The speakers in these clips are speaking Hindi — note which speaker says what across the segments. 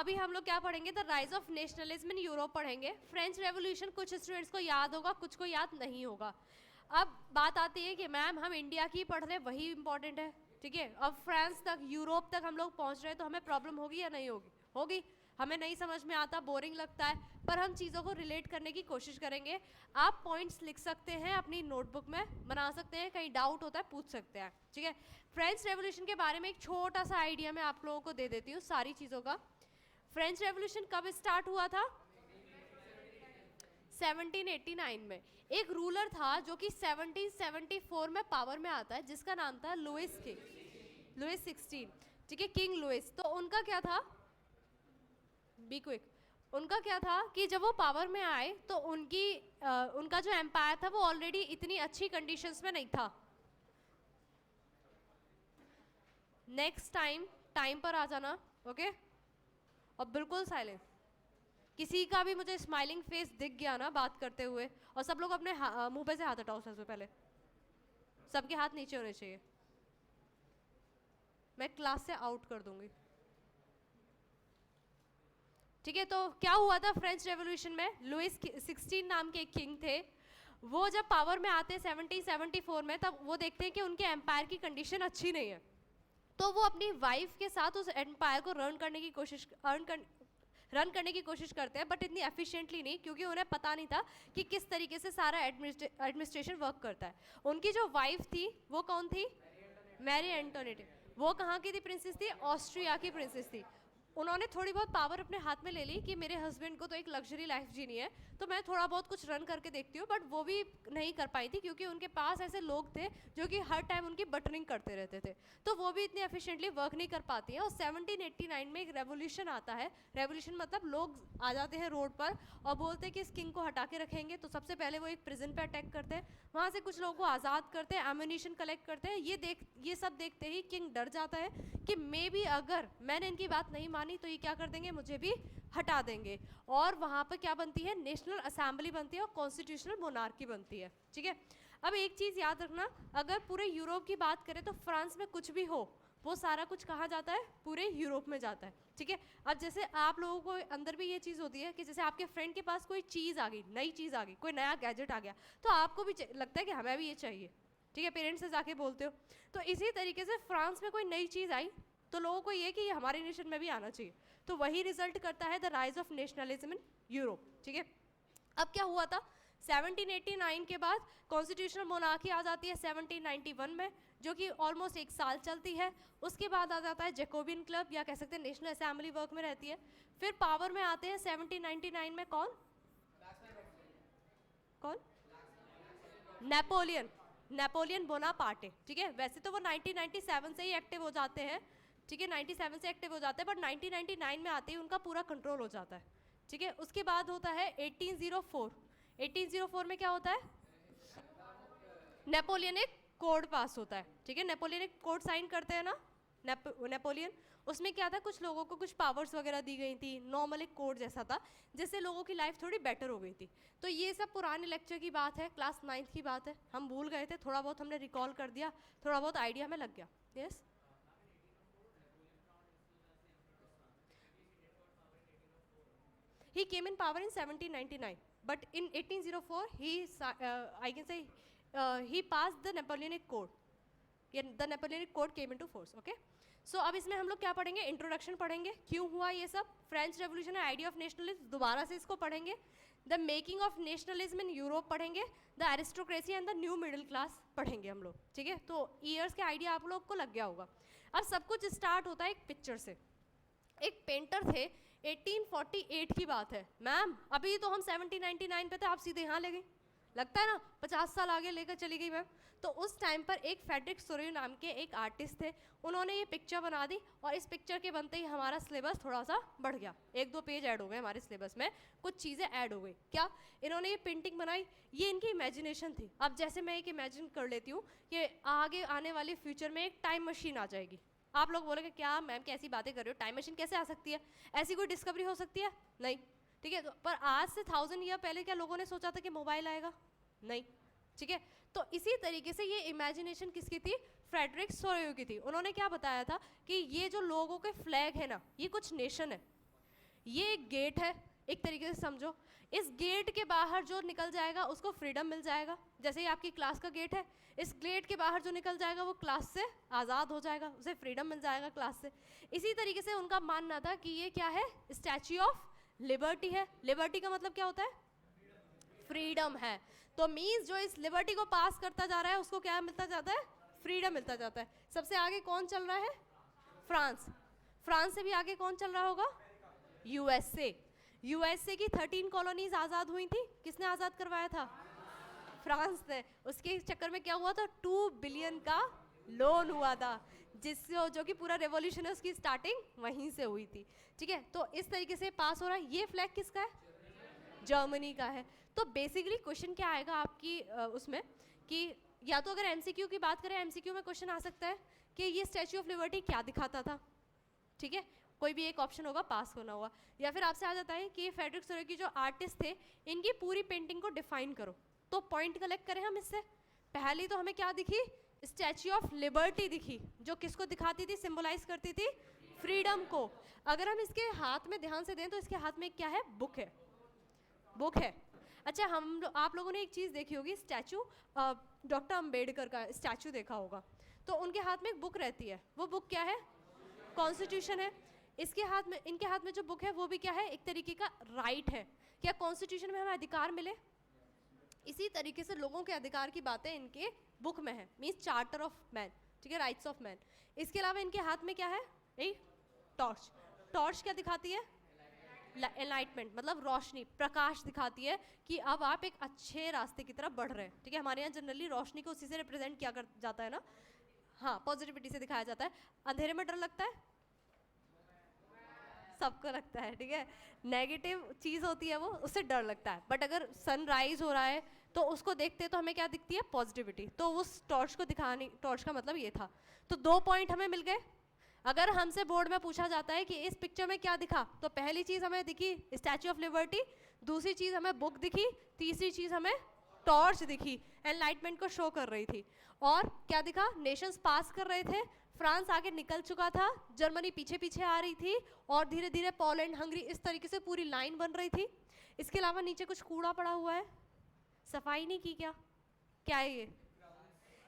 Speaker 1: अभी हम लोग क्या पढ़ेंगे, the rise of nationalism in Europe पढ़ेंगे। फ्रेंच रेवोल्यूशन कुछ स्टूडेंट्स को याद होगा, कुछ को याद नहीं होगा। अब बात आती है कि मैम हम इंडिया की पढ़ रहे, वही इंपॉर्टेंट है, ठीक है। अब फ्रांस तक, यूरोप तक हम लोग पहुंच रहे हैं, तो हमें प्रॉब्लम होगी या नहीं होगी? होगी। हमें नहीं समझ में आता, बोरिंग लगता है, पर हम चीज़ों को रिलेट करने की कोशिश करेंगे। आप पॉइंट्स लिख सकते हैं, अपनी नोटबुक में बना सकते हैं, कहीं डाउट होता है पूछ सकते हैं, ठीक है। फ्रेंच रेवोल्यूशन के बारे में एक छोटा सा आइडिया मैं आप लोगों को दे देती हूँ सारी चीज़ों का। फ्रेंच रेवोल्यूशन कब स्टार्ट हुआ था? 1789 में। एक रूलर था जो कि 1774 में पावर में आता है, जिसका नाम था लुइस किंग, लुइस 16, ठीक है, किंग लुइस। तो उनका क्या था, बी क्विक, उनका क्या था कि जब वो पावर में आए तो उनका जो एम्पायर था वो ऑलरेडी इतनी अच्छी कंडीशंस में नहीं था। नेक्स्ट टाइम पर आ जाना, ओके। और बिल्कुल साइलेंट, किसी का भी मुझे स्माइलिंग फेस दिख गया ना बात करते हुए, और सब लोग अपने मुंह पे से हाथ हटाओ सबसे पहले, सबके हाथ नीचे होने चाहिए, मैं क्लास से आउट कर दूंगी, ठीक है। तो क्या हुआ था फ्रेंच रेवोल्यूशन में? लुइस 16 नाम के एक किंग थे। वो जब पावर में आते हैं 1774 में, तब वो देखते हैं कि उनके एम्पायर की कंडीशन अच्छी नहीं है, तो वो अपनी वाइफ के साथ उस एम्पायर को रन करने की कोशिश करते हैं, बट इतनी एफिशिएंटली नहीं, क्योंकि उन्हें पता नहीं था कि किस तरीके से सारा एडमिनिस्ट्रेशन वर्क करता है। उनकी जो वाइफ थी वो कौन थी? Mary Antoinette. वो कहाँ की थी प्रिंसेस थी? ऑस्ट्रिया की प्रिंसेस थी। उन्होंने थोड़ी बहुत पावर अपने हाथ में ले ली कि मेरे हस्बैंड को तो एक लग्जरी लाइफ जीनी है, तो मैं थोड़ा बहुत कुछ रन करके देखती हूँ, बट वो भी नहीं कर पाई थी, क्योंकि उनके पास ऐसे लोग थे जो कि हर टाइम उनकी बटरिंग करते रहते थे, तो वो भी इतनी एफिशिएंटली वर्क नहीं कर पाती है। और 1789 में एक रेवोल्यूशन आता है। रेवोल्यूशन मतलब लोग आ जाते हैं रोड पर और बोलते हैं कि इस किंग को हटा के रखेंगे। तो सबसे पहले वो एक प्रिजन पे अटैक करते हैं, वहाँ से कुछ लोगों को आज़ाद करते हैं, एम्यूनिशन कलेक्ट करते हैं। ये सब देखते ही किंग डर जाता है कि मे बी अगर मैंने इनकी बात नहीं मानी तो ये क्या कर देंगे, मुझे भी हटा देंगे। और वहाँ पर क्या बनती है? नेशनल असेंबली बनती है और कॉन्स्टिट्यूशनल मोनार्की बनती है, ठीक है। अब एक चीज़ याद रखना, अगर पूरे यूरोप की बात करें तो फ्रांस में कुछ भी हो वो सारा कुछ कहाँ जाता है? पूरे यूरोप में जाता है, ठीक है। अब जैसे आप लोगों को अंदर भी ये चीज़ होती है कि जैसे आपके फ्रेंड के पास कोई चीज़ आ गई, नई चीज़ आ गई, कोई नया गैजेट आ गया, तो आपको भी लगता है कि हमें भी ये चाहिए, ठीक है, पेरेंट्स से जाके बोलते हो। तो इसी तरीके से फ्रांस में कोई नई चीज़ आई तो लोगों को ये कि ये हमारे नेशन में भी आना चाहिए, तो वही रिजल्ट करता है the rise of nationalism in Europe, ठीक है। अब क्या हुआ था? 1789 के बाद कॉन्स्टिट्यूशनल मोनार्की आ जाती है 1791 में, जो कि ऑलमोस्ट एक साल चलती है। उसके बाद आ जाता है जैकोबिन क्लब, या कह सकते हैं नेशनल असेंबली वर्क में रहती है। फिर पावर में आते हैं 1799 में कौन? कौन? नेपोलियन बोनापार्टे, ठीक है। वैसे तो वो 1997 से ही एक्टिव हो जाते हैं, ठीक है, 97 से एक्टिव हो जाते हैं, बट 1999 में आते ही उनका पूरा कंट्रोल हो जाता है, ठीक है। उसके बाद होता है 1804। 1804 में क्या होता है? नेपोलियनिक कोड पास होता है, ठीक है। नेपोलियनिक कोड साइन करते हैं ना नेपोलियन। उसमें क्या था, कुछ लोगों को कुछ पावर्स वगैरह दी गई थी, नॉर्मल एक कोड जैसा था, जिससे लोगों की लाइफ थोड़ी बेटर हो गई थी। तो ये सब पुराने लेक्चर की बात है, क्लास 9th की बात है, हम भूल गए थे, थोड़ा बहुत हमने रिकॉल कर दिया, थोड़ा बहुत आइडिया हमें लग गया। Yes, he came in power in 1799, but in 1804 I can say he passed the Napoleonic Code. The Napoleonic Code came into force, okay. सो अब इसमें हम लोग क्या पढ़ेंगे? इंट्रोडक्शन पढ़ेंगे, क्यों हुआ ये सब, French revolution, idea of nationalism, दोबारा से इसको पढ़ेंगे, the making of nationalism in Europe पढ़ेंगे, the aristocracy and the new middle class पढ़ेंगे हम लोग, ठीक है। तो ईयर्स के आइडिया आप लोग को लग गया होगा। अब सब कुछ स्टार्ट होता है एक पिक्चर से। एक पेंटर थे, 1848 की बात है मैम, अभी तो हम 1799 पे थे, आप सीधे यहाँ ले गई, लगता है ना 50 साल आगे लेकर चली गई मैम। तो उस टाइम पर एक फेडरिक सोरियो नाम के एक आर्टिस्ट थे, उन्होंने ये पिक्चर बना दी, और इस पिक्चर के बनते ही हमारा सिलेबस थोड़ा सा बढ़ गया, 1-2 पेज ऐड हो गए हमारे सिलेबस में, कुछ चीज़ें ऐड हो गई। क्या? इन्होंने ये पेंटिंग बनाई, ये इनकी इमेजिनेशन थी। अब जैसे मैं एक इमेजिन कर लेती हूँ कि आगे आने वाले फ्यूचर में एक टाइम मशीन आ जाएगी, आप लोग बोलेंगे क्या मैम कैसी बातें कर रहे हो, टाइम मशीन कैसे आ सकती है, ऐसी कोई डिस्कवरी हो सकती है? नहीं, ठीक है। तो पर आज से 1000 ईयर पहले क्या लोगों ने सोचा था कि मोबाइल आएगा? नहीं, ठीक है। तो इसी तरीके से ये इमेजिनेशन किसकी थी? फ्रेडरिक सोरियो की थी। उन्होंने क्या बताया था कि ये जो लोगों के फ्लैग है ना, ये कुछ नेशन है, ये एक गेट है, एक तरीके से समझो। इस गेट के बाहर जो निकल जाएगा उसको फ्रीडम मिल जाएगा, जैसे ये आपकी क्लास का गेट है, इस गेट के बाहर जो निकल जाएगा वो क्लास से आज़ाद हो जाएगा, उसे फ्रीडम मिल जाएगा क्लास से। इसी तरीके से उनका मानना था कि ये क्या है, स्टैच्यू ऑफ लिबर्टी है। लिबर्टी का मतलब क्या होता है, फ्रीडम है। तो मीन्स जो इस लिबर्टी को पास करता जा रहा है उसको क्या मिलता जाता है, फ्रीडम मिलता जाता है। सबसे आगे कौन चल रहा है, फ्रांस। फ्रांस से भी आगे कौन चल रहा होगा, यूएसए। यूएसए की 13 कॉलोनीज आज़ाद हुई थी, किसने आज़ाद करवाया था, फ्रांस ने। उसके चक्कर में क्या हुआ था, 2 बिलियन का लोन हुआ था, जिससे जो कि पूरा रेवोल्यूशन है उसकी स्टार्टिंग वहीं से हुई थी। ठीक है, तो इस तरीके से पास हो रहा है। ये फ्लैग किसका है, जर्मनी का है। तो बेसिकली क्वेश्चन क्या आएगा आपकी उसमें कि या तो अगर एमसीक्यू की बात करें, एमसीक्यू में क्वेश्चन आ सकता है कि ये स्टैच्यू ऑफ लिबर्टी क्या दिखाता था। ठीक है, कोई भी एक ऑप्शन होगा, पास होना होगा। या फिर आपसे आ जाता है कि फ्रेडरिक सोरेकी जो आर्टिस्ट थे, इनकी पूरी पेंटिंग को डिफाइन करो। तो पॉइंट कलेक्ट करें हम इससे। पहली तो हमें क्या दिखी, स्टैच्यू ऑफ लिबर्टी दिखी, जो किसको दिखाती थी, सिंबलाइज करती थी फ्रीडम को। अगर हम इसके हाथ में ध्यान से दें तो इसके हाथ में क्या है, बुक है, बुक है। अच्छा, आप लोगों ने एक चीज़ देखी होगी, स्टैचू डॉक्टर अंबेडकर का स्टैचू देखा होगा, तो उनके हाथ में एक बुक रहती है, वो बुक क्या है, कॉन्स्टिट्यूशन है। इसके हाथ में, इनके हाथ में जो बुक है वो भी क्या है, एक तरीके का राइट है। क्या कॉन्स्टिट्यूशन में हमें अधिकार मिले, इसी तरीके से लोगों के अधिकार की बातें इनके बुक में है, मीन्स चार्टर ऑफ मैन। ठीक है, राइट्स ऑफ मैन। इसके अलावा इनके हाथ में क्या है, एक टॉर्च। टॉर्च क्या दिखाती है, एनलाइटमेंट, मतलब रोशनी, प्रकाश दिखाती है कि अब आप एक अच्छे रास्ते की तरफ बढ़ रहे हैं। ठीक है, हमारे यहाँ जनरली रोशनी को उसी से रिप्रेजेंट किया कर जाता है ना, हाँ, पॉजिटिविटी से दिखाया जाता है। अंधेरे में डर लगता है, सबको लगता है। ठीक है, नेगेटिव चीज़ होती है वो, उससे डर लगता है। बट अगर सनराइज हो रहा है तो उसको देखते तो हमें क्या दिखती है, पॉजिटिविटी। तो उस टॉर्च को दिखाने, टॉर्च का मतलब ये था। तो 2 पॉइंट हमें मिल गए। अगर हमसे बोर्ड में पूछा जाता है कि इस पिक्चर में क्या दिखा, तो पहली चीज़ हमें दिखी स्टैच्यू ऑफ लिबर्टी, दूसरी चीज़ हमें बुक दिखी, तीसरी चीज़ हमें टॉर्च दिखी, एनलाइटमेंट को शो कर रही थी। और क्या दिखा, नेशंस पास कर रहे थे, फ्रांस आगे निकल चुका था, जर्मनी पीछे पीछे आ रही थी, और धीरे धीरे पोलैंड, हंगरी, इस तरीके से पूरी लाइन बन रही थी। इसके अलावा नीचे कुछ कूड़ा पड़ा हुआ है, सफाई नहीं की क्या, क्या है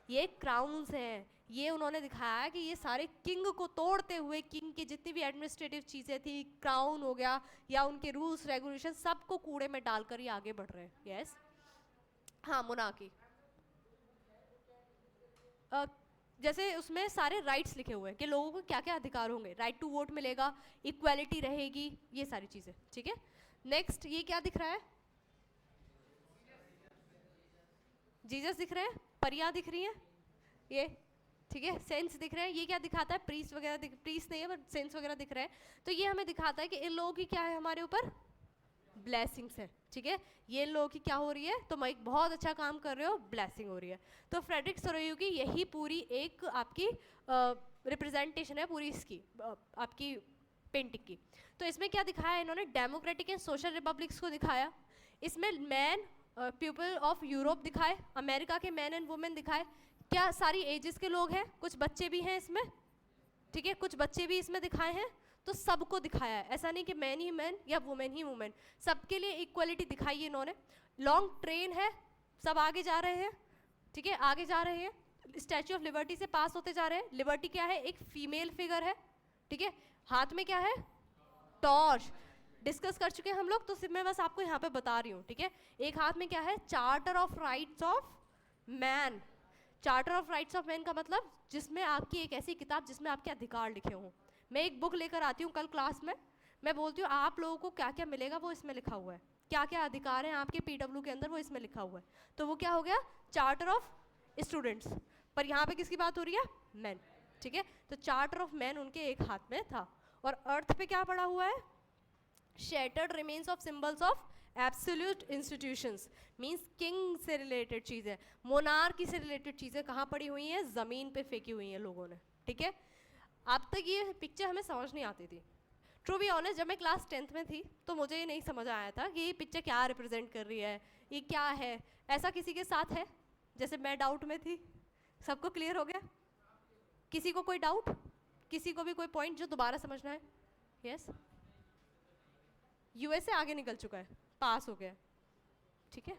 Speaker 1: ये क्राउन्स हैं। ये उन्होंने दिखाया कि ये सारे किंग को तोड़ते हुए, किंग की जितनी भी एडमिनिस्ट्रेटिव चीज़ें थी, क्राउन हो गया या उनके रूल्स रेगुलेशन, सबको कूड़े में डालकर ये आगे बढ़ रहे हैं। यस, हाँ, मोनार्की। जैसे उसमें सारे राइट्स लिखे हुए हैं कि लोगों को क्या क्या अधिकार होंगे, राइट टू वोट मिलेगा, इक्वालिटी रहेगी, ये सारी चीज़ें। ठीक है, नेक्स्ट ये क्या दिख रहा है, जीसस दिख रहे हैं, परियां दिख रही हैं, ये ठीक है, सेंस दिख रहे हैं। ये क्या दिखाता है, प्रीस्ट वगैरह, प्रीस्ट नहीं है बट सेंस वगैरह दिख रहे हैं। तो ये हमें दिखाता है कि इन लोगों की क्या है हमारे ऊपर, ब्लेसिंग्स है। ठीक है, ये इन लोगों की क्या हो रही है, तुम एक बहुत अच्छा काम कर रहे हो, ब्लेसिंग हो रही है। तो फ्रेडरिक सोरेयू की यही पूरी एक आपकी रिप्रेजेंटेशन है पूरी इसकी आपकी पेंटिंग की। तो इसमें क्या दिखाया इन्होंने, डेमोक्रेटिक एंड सोशल रिपब्लिक्स को दिखाया। इसमें मैन पीपल ऑफ यूरोप दिखाए, अमेरिका के मैन एंड वुमेन दिखाए। क्या सारी एजेस के लोग हैं, कुछ बच्चे भी हैं इसमें। ठीक है, कुछ बच्चे भी इसमें दिखाए हैं। तो सबको दिखाया है, ऐसा नहीं कि मैन ही मैन या वुमेन ही वुमेन, सबके लिए इक्वलिटी दिखाई है इन्होंने। लॉन्ग ट्रेन है, सब आगे जा रहे हैं। ठीक है, आगे जा रहे हैं, स्टैच्यू ऑफ लिबर्टी से पास होते जा रहे हैं। लिबर्टी क्या है, एक फीमेल फिगर है। ठीक है, हाथ में क्या है, टॉर्च, डिस्कस कर चुके हैं हम लोग, तो सिर्फ मैं बस आपको यहाँ पे बता रही हूँ। ठीक है, एक हाथ में क्या है, charter of rights of man. Charter of rights of man का मतलब जिसमें आपकी एक ऐसी किताब जिसमें आपके अधिकार लिखे हों। मैं एक बुक लेकर आती हूँ कल क्लास में, मैं बोलती हूँ आप लोगों को क्या क्या मिलेगा, वो इसमें लिखा हुआ है, क्या क्या अधिकार हैं आपके पीडब्ल्यू के अंदर, वो इसमें लिखा हुआ है। तो वो क्या हो गया, चार्टर ऑफ स्टूडेंट्स। पर यहाँ पे किसकी बात हो रही है, मैन। ठीक है, तो चार्टर ऑफ मैन उनके एक हाथ में था। और अर्थ पे क्या पड़ा हुआ है, shattered remains of symbols of absolute institutions, means king से रिलेटेड चीज़ें, मोनार्की से रिलेटेड चीज़ें कहाँ पड़ी हुई हैं, ज़मीन पे फेंकी हुई हैं लोगों ने। ठीक है, अब तक ये पिक्चर हमें समझ नहीं आती थी। ट्रू बी ऑनेस्ट, जब मैं क्लास 10th में थी तो मुझे ये नहीं समझ आया था कि ये पिक्चर क्या रिप्रेजेंट कर रही है, ये क्या है। ऐसा किसी के साथ है, जैसे मैं डाउट में थी, सबको क्लियर हो गया, किसी को कोई डाउट, किसी को भी कोई पॉइंट जो दोबारा समझना है। यस यूएसए आगे निकल चुका है, पास हो गया, ठीक है।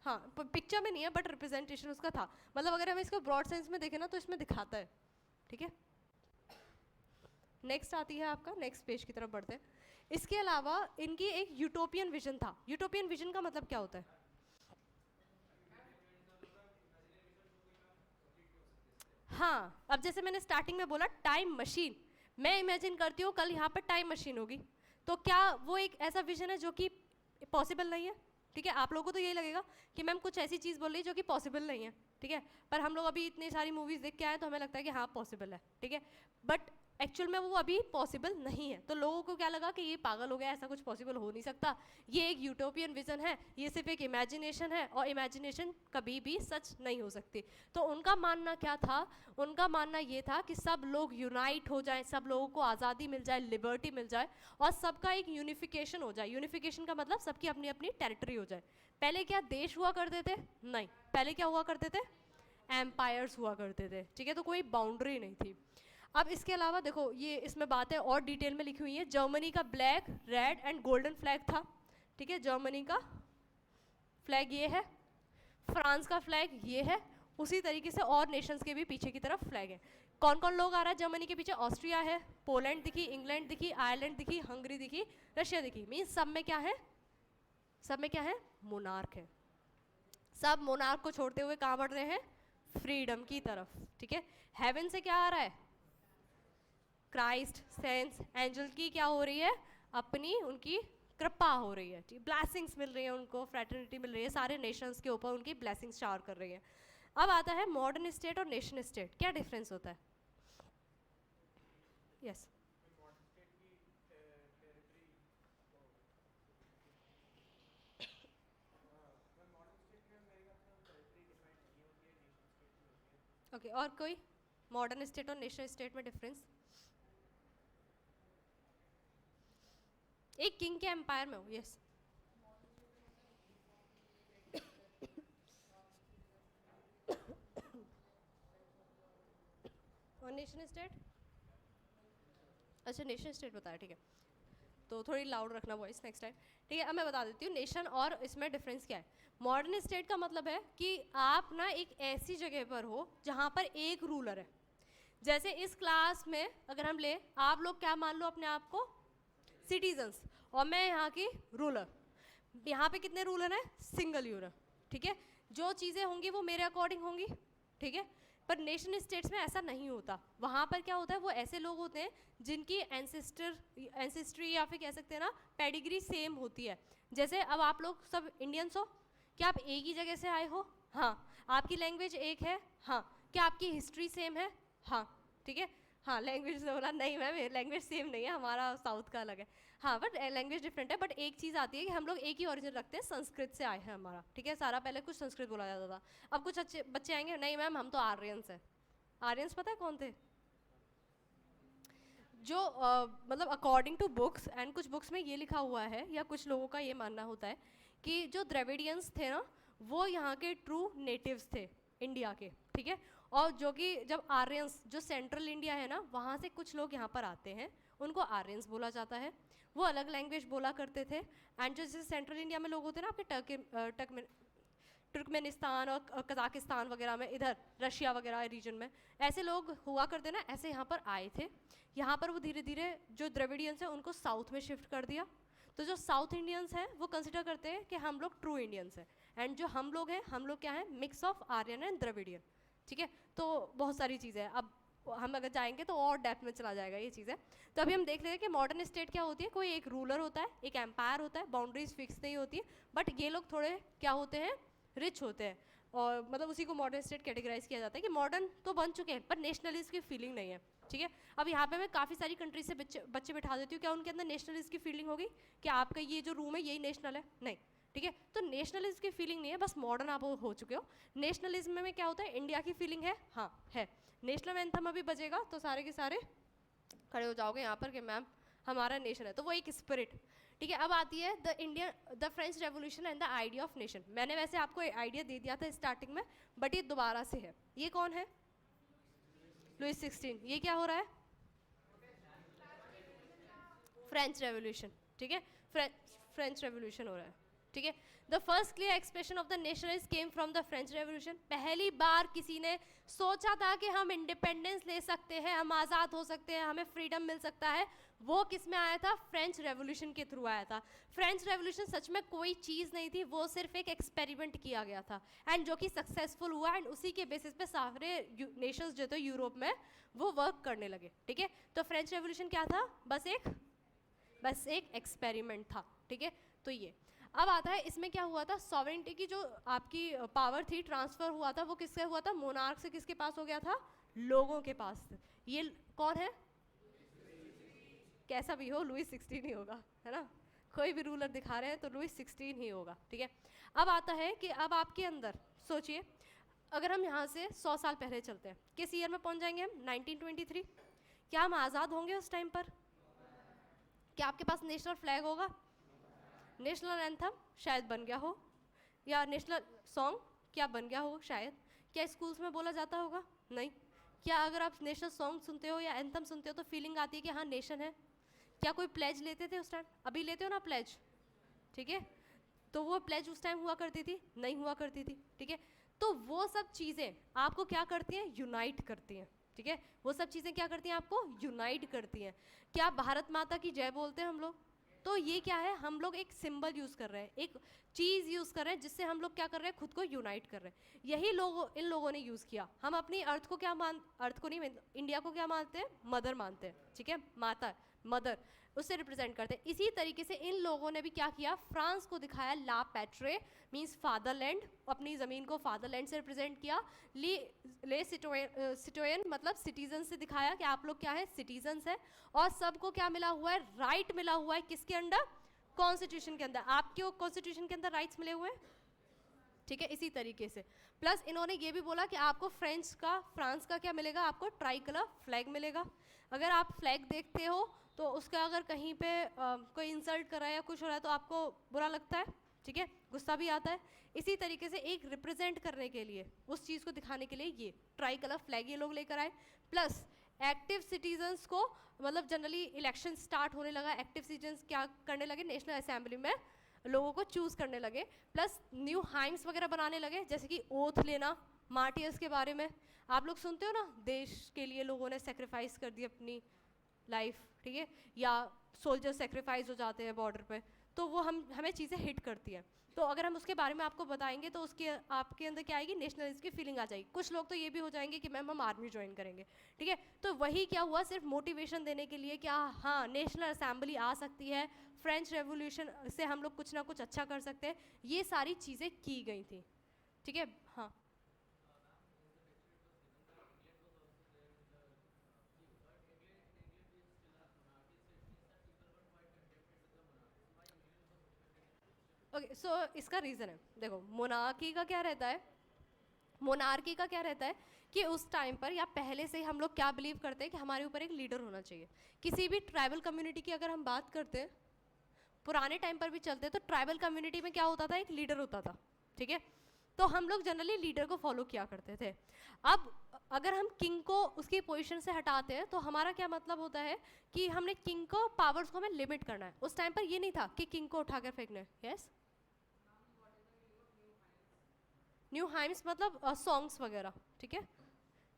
Speaker 1: हाँ पिक्चर में नहीं है बट रिप्रेजेंटेशन उसका था, मतलब अगर हम इसको ब्रॉड सेंस में देखें ना तो इसमें दिखाता है, ठीक है। नेक्स्ट आती है आपका, नेक्स्ट पेज की तरफ बढ़ते हैं। इसके अलावा इनकी एक यूटोपियन विजन था। यूटोपियन विजन का मतलब क्या होता है? हाँ, अब जैसे मैंने स्टार्टिंग में बोला टाइम मशीन, मैं इमेजिन करती हूँ कल यहाँ पर टाइम मशीन होगी, तो क्या वो एक ऐसा विजन है जो कि पॉसिबल नहीं है? ठीक है, आप लोगों को तो यही लगेगा कि मैम कुछ ऐसी चीज़ बोल रही है जो कि पॉसिबल नहीं है, ठीक है। पर हम लोग अभी इतनी सारी मूवीज़ देख के आए तो हमें लगता है कि हाँ पॉसिबल है, ठीक है। बट एक्चुअल में वो अभी पॉसिबल नहीं है, तो लोगों को क्या लगा कि ये पागल हो गया, ऐसा कुछ पॉसिबल हो नहीं सकता, ये एक यूटोपियन विजन है, ये सिर्फ एक इमेजिनेशन है, और इमेजिनेशन कभी भी सच नहीं हो सकती। तो उनका मानना क्या था? उनका मानना ये था कि सब लोग यूनाइट हो जाएं, सब लोगों को आज़ादी मिल जाए, लिबर्टी मिल जाए, और सबका एक यूनिफिकेशन हो जाए। यूनिफिकेशन का मतलब सबकी अपनी अपनी टेरिटरी हो जाए। पहले क्या देश हुआ करते थे? नहीं, पहले क्या हुआ करते थे? एम्पायर्स हुआ करते थे, ठीक है। तो कोई बाउंड्री नहीं थी। अब इसके अलावा देखो, ये इसमें बातें और डिटेल में लिखी हुई है। जर्मनी का black, red and golden flag था, ठीक है। जर्मनी का फ्लैग ये है, फ्रांस का फ्लैग ये है, उसी तरीके से और नेशंस के भी पीछे की तरफ फ्लैग है। कौन कौन लोग आ रहा है जर्मनी के पीछे? ऑस्ट्रिया है, पोलैंड दिखी, इंग्लैंड दिखी, आयरलैंड दिखी, हंगरी दिखी, रशिया दिखी। मीन्स सब में क्या है? सब में क्या है? मोनार्क है। सब मोनार्क को छोड़ते हुए कहाँ बढ़ रहे हैं? फ्रीडम की तरफ, ठीक है। हेवन से क्या आ रहा है? क्राइस्ट, सेंस, एंजल की क्या हो रही है? अपनी उनकी कृपा हो रही है, ब्लेसिंग्स मिल रही है उनको, फ्रेटर्निटी मिल रही है, सारे नेशंस के ऊपर उनकी ब्लेसिंग्स शावर कर रही है। अब आता है मॉडर्न स्टेट और नेशन स्टेट, क्या डिफरेंस होता है? यस ओके, और कोई मॉडर्न स्टेट और नेशन स्टेट में डिफरेंस? एक किंग के एम्पायर में हो, यस। और नेशन स्टेट? अच्छा नेशन स्टेट बताया, ठीक है। तो थोड़ी लाउड रखना वॉइस नेक्स्ट टाइम, ठीक है। अब मैं बता देती हूँ नेशन और इसमें डिफरेंस क्या है। मॉडर्न स्टेट का मतलब है कि आप ना एक ऐसी जगह पर हो जहाँ पर एक रूलर है। जैसे इस क्लास में अगर हम ले, आप लोग क्या मान लो अपने आप को? सिटीजन्स, और मैं यहाँ की रूलर। यहाँ पे कितने रूलर हैं? सिंगल यूलर, ठीक है। जो चीज़ें होंगी वो मेरे अकॉर्डिंग होंगी, ठीक है। पर नेशन स्टेट्स में ऐसा नहीं होता। वहाँ पर क्या होता है, वो ऐसे लोग होते हैं जिनकी एंसेस्ट्री या फिर कह सकते हैं ना पेडिग्री सेम होती है। जैसे अब आप लोग सब इंडियंस हो, क्या आप एक ही जगह से आए हो? हाँ। आपकी लैंग्वेज एक है? हाँ। क्या आपकी हिस्ट्री सेम है? हाँ, ठीक है। हाँ लैंग्वेज से बोला नहीं मैम, लैंग्वेज सेम नहीं है, हमारा साउथ का अलग है। हाँ बट लैंग्वेज डिफरेंट है, बट एक चीज़ आती है कि हम लोग एक ही ओरिजिन रखते हैं, संस्कृत से आए हैं हमारा, ठीक है। सारा पहले कुछ संस्कृत बोला जाता था, अब कुछ अच्छे बच्चे आएंगे, नहीं मैम हम तो आर्यंस हैं। आर्यंस पता है कौन थे? जो मतलब अकॉर्डिंग टू बुक्स, एंड कुछ बुक्स में ये लिखा हुआ है या कुछ लोगों का ये मानना होता है कि जो द्रविडियंस थे ना वो यहाँ के ट्रू नेटिव्स थे इंडिया के, ठीक है। और जो कि जब आर्यंस, जो सेंट्रल इंडिया है ना वहाँ से कुछ लोग यहाँ पर आते हैं, उनको आर्यंस बोला जाता है। वो अलग लैंग्वेज बोला करते थे, एंड जो जैसे सेंट्रल इंडिया में लोग होते हैं ना आपके तुर्कमेनिस्तान और कजाकिस्तान वगैरह में, इधर रशिया वगैरह रीजन में ऐसे लोग हुआ करते ना, ऐसे यहाँ पर आए थे। यहाँ पर वो धीरे धीरे जो द्रविडियंस हैं उनको साउथ में शिफ्ट कर दिया। तो जो साउथ इंडियंस हैं वो कंसिडर करते हैं कि हम लोग ट्रू इंडियंस हैं, एंड जो हम लोग हैं, हम लोग क्या हैं? Mix of Aryan and Dravidian, ठीक है। तो बहुत सारी चीज़ें हैं, अब हम अगर जाएंगे तो और डेप्थ में चला जाएगा ये चीज़ें। तो अभी हम देख रहे हैं कि मॉडर्न स्टेट क्या होती है, कोई एक रूलर होता है, एक एम्पायर होता है, बाउंड्रीज फिक्स नहीं होती है, बट ये लोग थोड़े क्या होते हैं? रिच होते हैं, और मतलब उसी को मॉडर्न स्टेट कैटेगराइज किया जाता है कि मॉडर्न तो बन चुके हैं पर नेशनलिस्ट की फीलिंग नहीं है, ठीक है। अब यहाँ पे मैं काफ़ी सारी कंट्री से बच्चे बिठा देती हूँ, क्या उनके अंदर नेशनलिस्ट की फीलिंग होगी कि आपका ये जो रूम है यही नेशनल है? नहीं, ठीक है। तो नेशनलिज्म की फीलिंग नहीं है, बस मॉडर्न आप हो चुके हो। नेशनलिज्म में क्या होता है? इंडिया की फीलिंग है, हाँ है। नेशनल एंथम अभी बजेगा तो सारे के सारे खड़े हो जाओगे यहाँ पर कि मैम हमारा नेशन है, तो वो एक स्पिरिट, ठीक है। अब आती है the French revolution and the idea of nation. मैंने वैसे आपको आइडिया दे दिया था स्टार्टिंग में, बट ये दोबारा से है। ये कौन है? लुइस 16। ये क्या हो रहा है? फ्रेंच रेवोल्यूशन, ठीक है, फ्रेंच रेवोल्यूशन हो रहा है, ठीक है। The first clear expression of the nationalist came from the French revolution. पहली बार किसी ने सोचा था कि हम इंडिपेंडेंस ले सकते हैं, हम आज़ाद हो सकते हैं, हमें फ्रीडम मिल सकता है, वो किस में आया था? फ्रेंच रेवोल्यूशन के थ्रू आया था। फ्रेंच रेवोल्यूशन सच में कोई चीज़ नहीं थी, वो सिर्फ एक एक्सपेरिमेंट किया गया था एंड जो कि सक्सेसफुल हुआ एंड उसी के बेसिस पे सारे नेशंस जो थे यूरोप में वो वर्क करने लगे, ठीक है। तो फ्रेंच रेवोल्यूशन क्या था? बस एक एक्सपेरिमेंट था, ठीक है। तो ये अब आता है, इसमें क्या हुआ था? सॉवरेनिटी की जो आपकी पावर थी, ट्रांसफर हुआ था, वो किससे हुआ था? मोनार्क से किसके पास हो गया था? लोगों के पास। ये कौन है? कैसा भी हो, लुई 16 ही होगा, है ना। कोई भी रूलर दिखा रहे हैं तो लुई 16 ही होगा, ठीक है। अब आता है कि अब आपके अंदर सोचिए, अगर हम यहाँ से 100 साल पहले चलते हैं, किस ईयर में पहुँच जाएंगे हम? 1923। क्या हम आज़ाद होंगे उस टाइम पर? क्या आपके पास नेशनल फ्लैग होगा? नेशनल एंथम शायद बन गया हो, या नेशनल सॉन्ग क्या बन गया हो शायद। क्या स्कूल्स में बोला जाता होगा? नहीं। क्या अगर आप नेशनल सॉन्ग सुनते हो या एंथम सुनते हो तो फीलिंग आती है कि हाँ नेशन है? क्या कोई प्लेज लेते थे उस टाइम? अभी लेते हो ना प्लेज, ठीक है। तो वो प्लेज उस टाइम हुआ करती थी? नहीं हुआ करती थी, ठीक है। तो वो सब चीज़ें आपको क्या करती हैं? यूनाइट करती हैं, ठीक है। वो सब चीज़ें क्या करती हैं? आपको यूनाइट करती हैं। क्या भारत माता की जय बोलते हैं हम लोग? तो ये क्या है? हम लोग एक सिंबल यूज़ कर रहे हैं, एक चीज़ यूज़ कर रहे हैं जिससे हम लोग क्या कर रहे हैं? खुद को यूनाइट कर रहे हैं। यही इन लोगों ने यूज़ किया। हम अपनी अर्थ को क्या अर्थ को नहीं, इंडिया को क्या मानते हैं? मदर मानते हैं, ठीक है, माता, मदर, उससे रिप्रेजेंट करते हैं। इसी तरीके से इन लोगों ने भी क्या किया? फ्रांस को दिखाया ला पैट्रे मीन्स फादरलैंड, अपनी ज़मीन को फादरलैंड से रिप्रेजेंट किया। ले सिटोयन मतलब सिटीजन से दिखाया कि आप लोग क्या है? सिटीजन्स है। और सबको क्या मिला हुआ है? राइट मिला हुआ है। किसके अंडर? कॉन्स्टिट्यूशन के अंदर। आपके कॉन्स्टिट्यूशन के अंदर राइट्स मिले हुए हैं, ठीक है। इसी तरीके से प्लस इन्होंने ये भी बोला कि आपको फ्रांस का क्या मिलेगा? आपको ट्राई कलर फ्लैग मिलेगा। अगर आप फ्लैग देखते हो तो उसका अगर कहीं पे कोई इंसल्ट कर रहा है या कुछ हो रहा है तो आपको बुरा लगता है, ठीक है, गुस्सा भी आता है। इसी तरीके से एक रिप्रेजेंट करने के लिए, उस चीज़ को दिखाने के लिए ये ट्राई कलर फ्लैग ये लोग लेकर आए। प्लस एक्टिव सिटीजन्स को, मतलब जनरली इलेक्शन स्टार्ट होने लगा, एक्टिव सिटीजन्स क्या करने लगे? नेशनल असेंबली में लोगों को चूज़ करने लगे। प्लस न्यू हाइम्स वगैरह बनाने लगे, जैसे कि ओथ लेना, मार्टियर्स के बारे में आप लोग सुनते हो ना, देश के लिए लोगों ने सेक्रीफाइस कर दी अपनी लाइफ, ठीक है, या सोल्जर सेक्रीफाइस हो जाते हैं बॉर्डर पे, तो वो हमें चीज़ें हिट करती हैं। तो अगर हम उसके बारे में आपको बताएंगे तो उसके आपके अंदर क्या आएगी? नेशनलिस्ट की फीलिंग आ जाएगी। कुछ लोग तो ये भी हो जाएंगे कि मैम हम आर्मी ज्वाइन करेंगे, ठीक है। तो वही क्या हुआ? सिर्फ मोटिवेशन देने के लिए क्या, हाँ नेशनल असेंबली आ सकती है, फ्रेंच रेवोल्यूशन से हम लोग कुछ ना कुछ अच्छा कर सकते हैं, ये सारी चीज़ें की गई थी, ठीक है। हाँ, ओके, सो इसका रीज़न है, देखो मोनार्की का क्या रहता है, मोनार्की का क्या रहता है कि उस टाइम पर या पहले से ही हम लोग क्या बिलीव करते हैं कि हमारे ऊपर एक लीडर होना चाहिए। किसी भी ट्राइबल कम्युनिटी की अगर हम बात करते हैं, पुराने टाइम पर भी चलते हैं, तो ट्राइबल कम्युनिटी में क्या होता था? एक लीडर होता था, ठीक है। तो हम लोग जनरली लीडर को फॉलो किया करते थे। अब अगर हम किंग को उसकी पोजीशन से हटाते हैं तो हमारा क्या मतलब होता है कि हमने किंग को पावर्स को हमें लिमिट करना है। उस टाइम पर ये नहीं था कि किंग को उठाकर फेंकना है। यस, न्यू हाइम्स मतलब सॉन्ग्स वगैरह, ठीक है,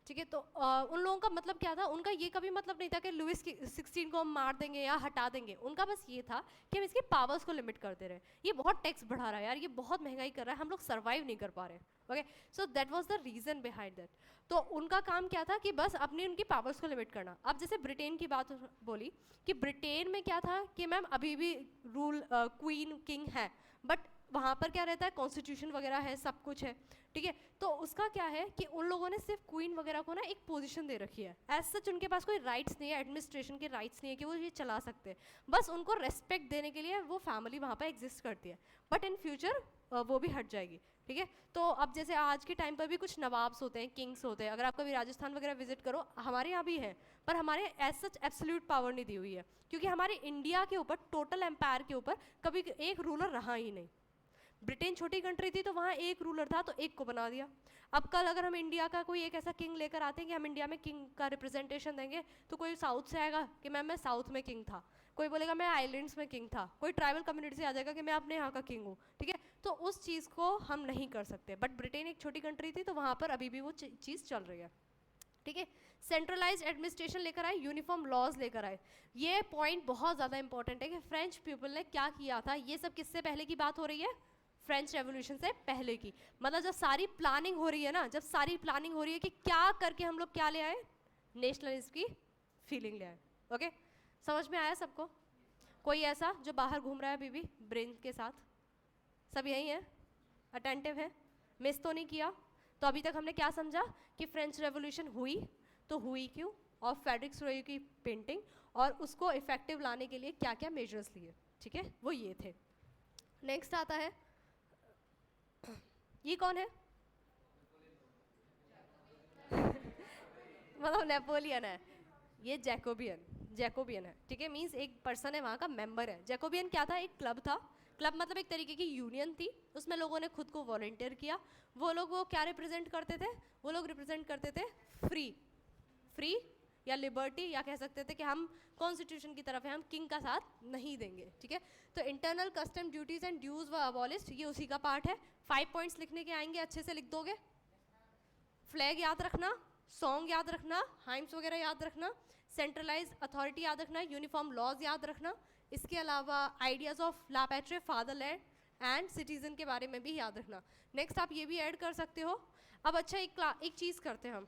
Speaker 1: ठीक है। तो उन लोगों का मतलब क्या था? उनका ये कभी मतलब नहीं था कि लुइस की 16 को हम मार देंगे या हटा देंगे। उनका बस ये था कि हम इसकी पावर्स को लिमिट करते रहे। ये बहुत टैक्स बढ़ा रहा है यार, ये बहुत महंगाई कर रहा है, हम लोग सर्वाइव नहीं कर पा रहे। Okay, so that was the reason behind that. तो उनका काम क्या था कि बस अपनी उनकी पावर्स को लिमिट करना। अब जैसे ब्रिटेन की बात बोली कि ब्रिटेन में क्या था कि मैम अभी भी रूल क्वीन किंग है, बट वहाँ पर क्या रहता है? कॉन्स्टिट्यूशन वगैरह है, सब कुछ है, ठीक है। तो उसका क्या है कि उन लोगों ने सिर्फ क्वीन वगैरह को ना एक पोजीशन दे रखी है। एज सच उनके पास कोई राइट्स नहीं है, एडमिनिस्ट्रेशन के राइट्स नहीं है कि वो ये चला सकते हैं। बस उनको रेस्पेक्ट देने के लिए वो फैमिली वहाँ पर एग्जिस्ट करती है, बट इन फ्यूचर वो भी हट जाएगी, ठीक है। तो अब जैसे आज के टाइम पर भी कुछ नवाब्स होते हैं, किंग्स होते हैं। अगर आप कभी राजस्थान वगैरह विजिट करो, हमारे यहाँ भी है, पर हमारे एज सच एब्सोल्यूट पावर नहीं दी हुई है, क्योंकि हमारे इंडिया के ऊपर, टोटल एम्पायर के ऊपर कभी एक रूलर रहा ही नहीं। ब्रिटेन छोटी कंट्री थी तो वहाँ एक रूलर था तो एक को बना दिया। अब कल अगर हम इंडिया का कोई एक ऐसा किंग लेकर आते हैं कि हम इंडिया में किंग का रिप्रेजेंटेशन देंगे, तो कोई साउथ से आएगा कि मैम मैं साउथ में किंग था, कोई बोलेगा मैं आइलैंड्स में किंग था, कोई ट्राइबल कम्युनिटी से आ जाएगा कि मैं अपने यहाँ का किंग हूँ, ठीक है। तो उस चीज़ को हम नहीं कर सकते, बट ब्रिटेन एक छोटी कंट्री थी तो वहाँ पर अभी भी वो चीज़ चल रही है, ठीक है। सेंट्रलाइज एडमिनिस्ट्रेशन लेकर आए, यूनिफॉर्म लॉज लेकर आए। ये पॉइंट बहुत ज़्यादा इंपॉर्टेंट है कि फ्रेंच पीपल ने क्या किया था। ये सब किससे पहले की बात हो रही है? फ्रेंच रेवोल्यूशन से पहले की। मतलब जब सारी प्लानिंग हो रही है ना, जब सारी प्लानिंग हो रही है कि क्या करके हम लोग क्या ले आए, नेशनलिज्म की फीलिंग ले आए। ओके, समझ में आया सबको? कोई ऐसा जो बाहर घूम रहा है अभी भी ब्रेन के साथ? सब यही है, अटेंटिव है, मिस तो नहीं किया? तो अभी तक हमने क्या समझा कि फ्रेंच रेवोल्यूशन हुई, तो हुई क्यों, और फ्रेडरिक सोयो की पेंटिंग, और उसको इफेक्टिव लाने के लिए क्या क्या मेजर्स लिए, ठीक है, वो ये थे। नेक्स्ट आता है, ये कौन है? मतलब नेपोलियन है, ये जैकोबियन है, ठीक है। मींस एक पर्सन है, वहाँ का मेंबर है। जैकोबियन क्या था? एक क्लब था। क्लब मतलब एक तरीके की यूनियन थी, उसमें लोगों ने खुद को वॉलंटियर किया। वो लोग वो क्या रिप्रेजेंट करते थे? वो लोग रिप्रेजेंट करते थे फ्री या लिबर्टी, या कह सकते थे कि हम कॉन्स्टिट्यूशन की तरफ है, हम किंग का साथ नहीं देंगे, ठीक है। तो internal custom duties and dues were abolished, ये उसी का पार्ट है। 5 पॉइंट्स लिखने के आएंगे, अच्छे से लिख दोगे। फ्लैग याद रखना, सॉन्ग याद रखना, हाइम्स वगैरह याद रखना, सेंट्रलाइज अथॉरिटी याद रखना, यूनिफॉर्म लॉज याद रखना। इसके अलावा ideas of la patrie, fatherland and citizen के बारे में भी याद रखना। नेक्स्ट आप ये भी ऐड कर सकते हो। अब अच्छा, एक चीज़ करते हैं हम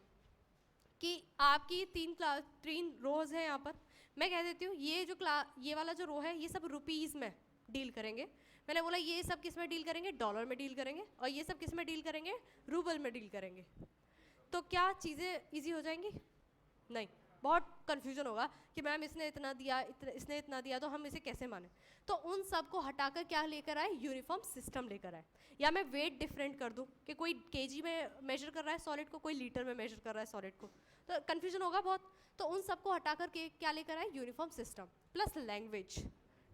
Speaker 1: कि आपकी 3 रोज हैं यहाँ पर। मैं कह देती हूँ ये वाला जो रो है, ये सब रुपीज़ में डील करेंगे। मैंने बोला ये सब किस में डील करेंगे? डॉलर में डील करेंगे। और ये सब किस में डील करेंगे? रूबल में डील करेंगे। तो क्या चीज़ें इजी हो जाएंगी? नहीं, बहुत कन्फ्यूजन होगा कि मैम इसने इतना दिया, इसने इतना दिया, तो हम इसे कैसे माने? तो उन सब को हटाकर क्या लेकर आए? यूनिफॉर्म सिस्टम लेकर आए। या मैं वेट डिफरेंट कर दूं कि कोई केजी में मेजर कर रहा है सॉलिड को, कोई लीटर में मेजर कर रहा है सॉलिड को, तो कन्फ्यूजन होगा बहुत। तो उन सबको हटाकर के क्या लेकर आए? यूनिफॉर्म सिस्टम प्लस लैंग्वेज,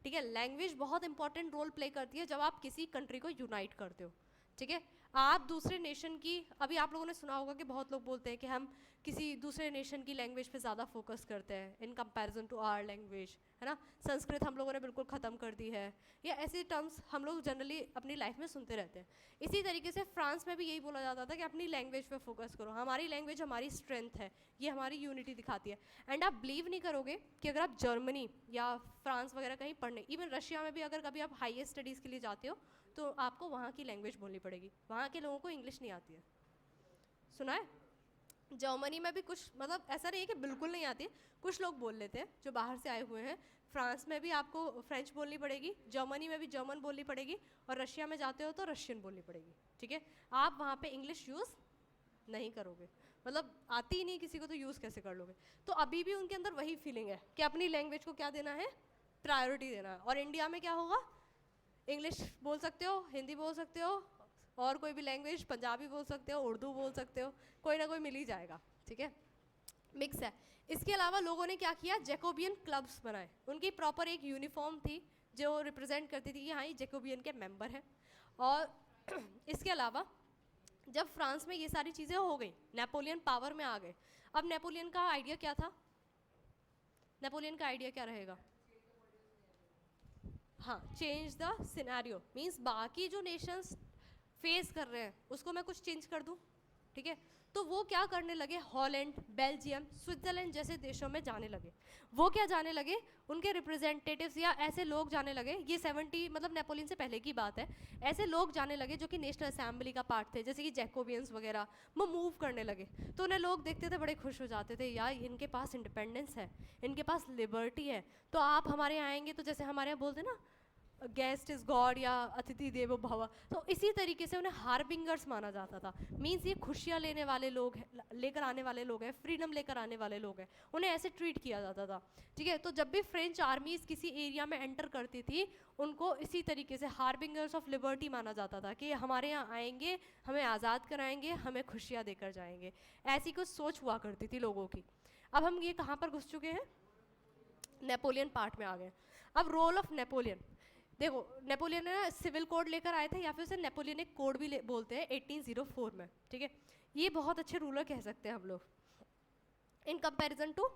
Speaker 1: ठीक है। लैंग्वेज बहुत इंपॉर्टेंट रोल प्ले करती है जब आप किसी कंट्री को यूनाइट करते हो, ठीक है। आप दूसरे नेशन की, अभी आप लोगों ने सुना होगा कि बहुत लोग बोलते हैं कि हम किसी दूसरे नेशन की लैंग्वेज पे ज़्यादा फोकस करते हैं in comparison to our language, है ना। संस्कृत हम लोगों ने बिल्कुल ख़त्म कर दी है, या ऐसे टर्म्स हम लोग जनरली अपनी लाइफ में सुनते रहते हैं। इसी तरीके से फ्रांस में भी यही बोला जाता था कि अपनी लैंग्वेज पे फोकस करो, हमारी लैंग्वेज हमारी स्ट्रेंथ है, ये हमारी यूनिटी दिखाती है। एंड आप बिलीव नहीं करोगे कि अगर आप जर्मनी या फ्रांस वगैरह कहीं पढ़ने, इवन रशिया में भी अगर कभी आप हाईएस्ट स्टडीज़ के लिए जाते हो, तो आपको वहाँ की लैंग्वेज बोलनी पड़ेगी। वहाँ के लोगों को इंग्लिश नहीं आती है, सुना है? जर्मनी में भी कुछ, मतलब ऐसा नहीं है कि बिल्कुल नहीं आती है, कुछ लोग बोल लेते हैं जो बाहर से आए हुए हैं। फ्रांस में भी आपको फ्रेंच बोलनी पड़ेगी, जर्मनी में भी जर्मन बोलनी पड़ेगी, और रशिया में जाते हो तो रशियन बोलनी पड़ेगी, ठीक है। आप वहाँ पे इंग्लिश यूज़ नहीं करोगे, मतलब आती ही नहीं किसी को, तो यूज़ कैसे कर लोगे? तो अभी भी उनके अंदर वही फीलिंग है कि अपनी लैंग्वेज को क्या देना है? प्रायोरिटी देना है। और इंडिया में क्या होगा? इंग्लिश बोल सकते हो, हिंदी बोल सकते हो, और कोई भी लैंग्वेज, पंजाबी बोल सकते हो, उर्दू बोल सकते हो, कोई ना कोई मिल ही जाएगा, ठीक है, मिक्स है। इसके अलावा लोगों ने क्या किया? जैकोबियन क्लब्स बनाए। उनकी प्रॉपर एक यूनिफॉर्म थी जो रिप्रेजेंट करती थी कि हाँ ये जैकोबियन के मेंबर हैं। और इसके अलावा जब फ्रांस में ये सारी चीज़ें हो गई, नेपोलियन पावर में आ गए। अब नेपोलियन का आइडिया क्या था? नेपोलियन का आइडिया क्या रहेगा? हाँ, चेंज द सिनेरियो, मीन्स बाकी जो नेशंस फेस कर रहे हैं उसको मैं कुछ चेंज कर दूँ, ठीक है। तो वो क्या करने लगे? हॉलैंड, बेल्जियम, स्विट्जरलैंड जैसे देशों में जाने लगे। वो क्या जाने लगे? उनके रिप्रेजेंटेटिव्स या ऐसे लोग जाने लगे, ये 70 मतलब नेपोलियन से पहले की बात है, ऐसे लोग जाने लगे जो कि नेशनल असेंबली का पार्ट थे, जैसे कि जैकोबियंस वगैरह, वो मूव करने लगे। तो उन्हें लोग देखते थे, बड़े खुश हो जाते थे, यार इनके पास इंडिपेंडेंस है, इनके पास लिबर्टी है, तो आप हमारे यहाँ आएंगे तो जैसे हमारे यहाँ बोलते ना गेस्ट इज गॉड या अतिथि देवो भव, तो इसी तरीके से उन्हें हार्बिंगर्स माना जाता था। मीन्स ये खुशियाँ लेने वाले लोग हैं, लेकर आने वाले लोग हैं, फ्रीडम लेकर आने वाले लोग हैं, उन्हें ऐसे ट्रीट किया जाता था, ठीक है। तो जब भी फ्रेंच आर्मीज किसी एरिया में एंटर करती थी, उनको इसी तरीके से हार्बिंगर्स ऑफ लिबर्टी माना जाता था कि हमारे यहाँ आएंगे, हमें आज़ाद कराएंगे, हमें खुशियाँ देकर जाएंगे। ऐसी कुछ सोच हुआ करती थी लोगों की। अब हम ये कहाँ पर घुस चुके हैं? नेपोलियन पार्ट में आ गए। अब रोल ऑफ नेपोलियन, देखो नेपोलियन है सिविल कोड लेकर आए थे, या फिर उसे नेपोलियनिक कोड भी बोलते हैं 1804 में, ठीक है। ये बहुत अच्छे रूलर कह सकते हैं हम लोग in comparison to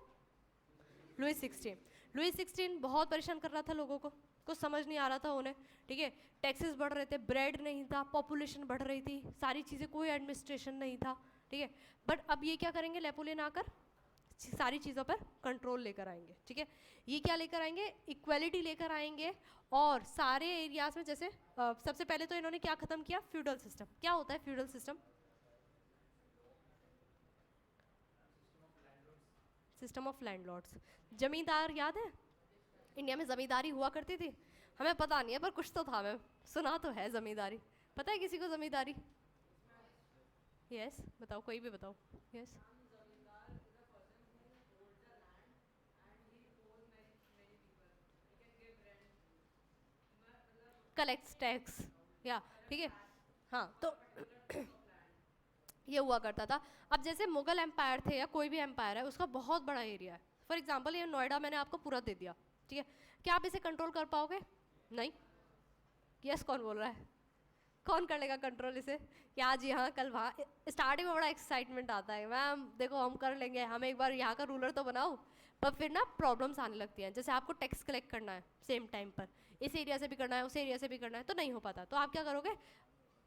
Speaker 1: Louis 16। Louis 16 बहुत परेशान कर रहा था लोगों को, कुछ समझ नहीं आ रहा था उन्हें, ठीक है। टैक्सेस बढ़ रहे थे, ब्रेड नहीं था, पॉपुलेशन बढ़ रही थी, सारी चीज़ें, कोई एडमिनिस्ट्रेशन नहीं था, ठीक है। बट अब ये क्या करेंगे, नेपोलियन आकर सारी चीज़ों पर कंट्रोल लेकर आएंगे, ठीक है। ये क्या लेकर आएंगे, इक्वालिटी लेकर आएंगे, और सारे एरियाज में जैसे सबसे पहले तो इन्होंने क्या खत्म किया, फ्यूडल सिस्टम। क्या होता है feudal system? System of landlords. जमींदार याद है, इंडिया में जमींदारी हुआ करती थी, हमें पता नहीं है पर कुछ तो था, हमें सुना तो है जमींदारी। पता है किसी को जमींदारी? यस बताओ, कोई भी बताओ। यस, कलेक्ट्स टैक्स, या ठीक है। हाँ तो ये हुआ करता था। अब जैसे मुगल एम्पायर थे या कोई भी एम्पायर है, उसका बहुत बड़ा एरिया है। फॉर एग्जांपल ये नोएडा मैंने आपको पूरा दे दिया, ठीक है। क्या आप इसे कंट्रोल कर पाओगे? नहीं। यस कौन बोल रहा है? कौन कर लेगा कंट्रोल इसे, कि आज यहाँ कल वहाँ? स्टार्टिंग में बड़ा एक्साइटमेंट आता है, मैम देखो हम कर लेंगे, हम एक बार यहाँ का रूलर तो बनाओ, पर फिर ना प्रॉब्लम्स आने लगती हैं। जैसे आपको टैक्स कलेक्ट करना है सेम टाइम पर, इस एरिया से भी करना है, उस एरिया से भी करना है, तो नहीं हो पाता। तो आप क्या करोगे,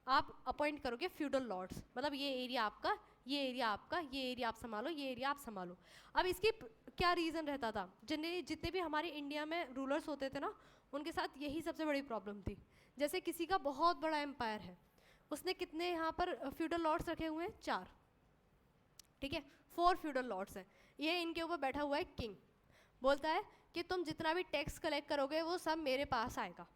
Speaker 1: आप अपॉइंट करोगे फ्यूडल लॉर्ड्स, मतलब ये एरिया आपका, ये एरिया आपका, ये एरिया आप संभालो, ये एरिया आप संभालो। अब इसकी क्या रीज़न रहता था, जितने भी हमारे इंडिया में रूलर्स होते थे ना, उनके साथ यही सबसे बड़ी प्रॉब्लम थी। जैसे किसी का बहुत बड़ा एम्पायर है, उसने कितने यहाँ पर फ्यूडल लॉर्ड्स रखे हुए हैं? 4, ठीक है। 4 फ्यूडल लॉर्ड्स हैं, ये इनके ऊपर बैठा हुआ है किंग। बोलता है कि तुम जितना भी टैक्स कलेक्ट करोगे वो सब मेरे पास आएगा।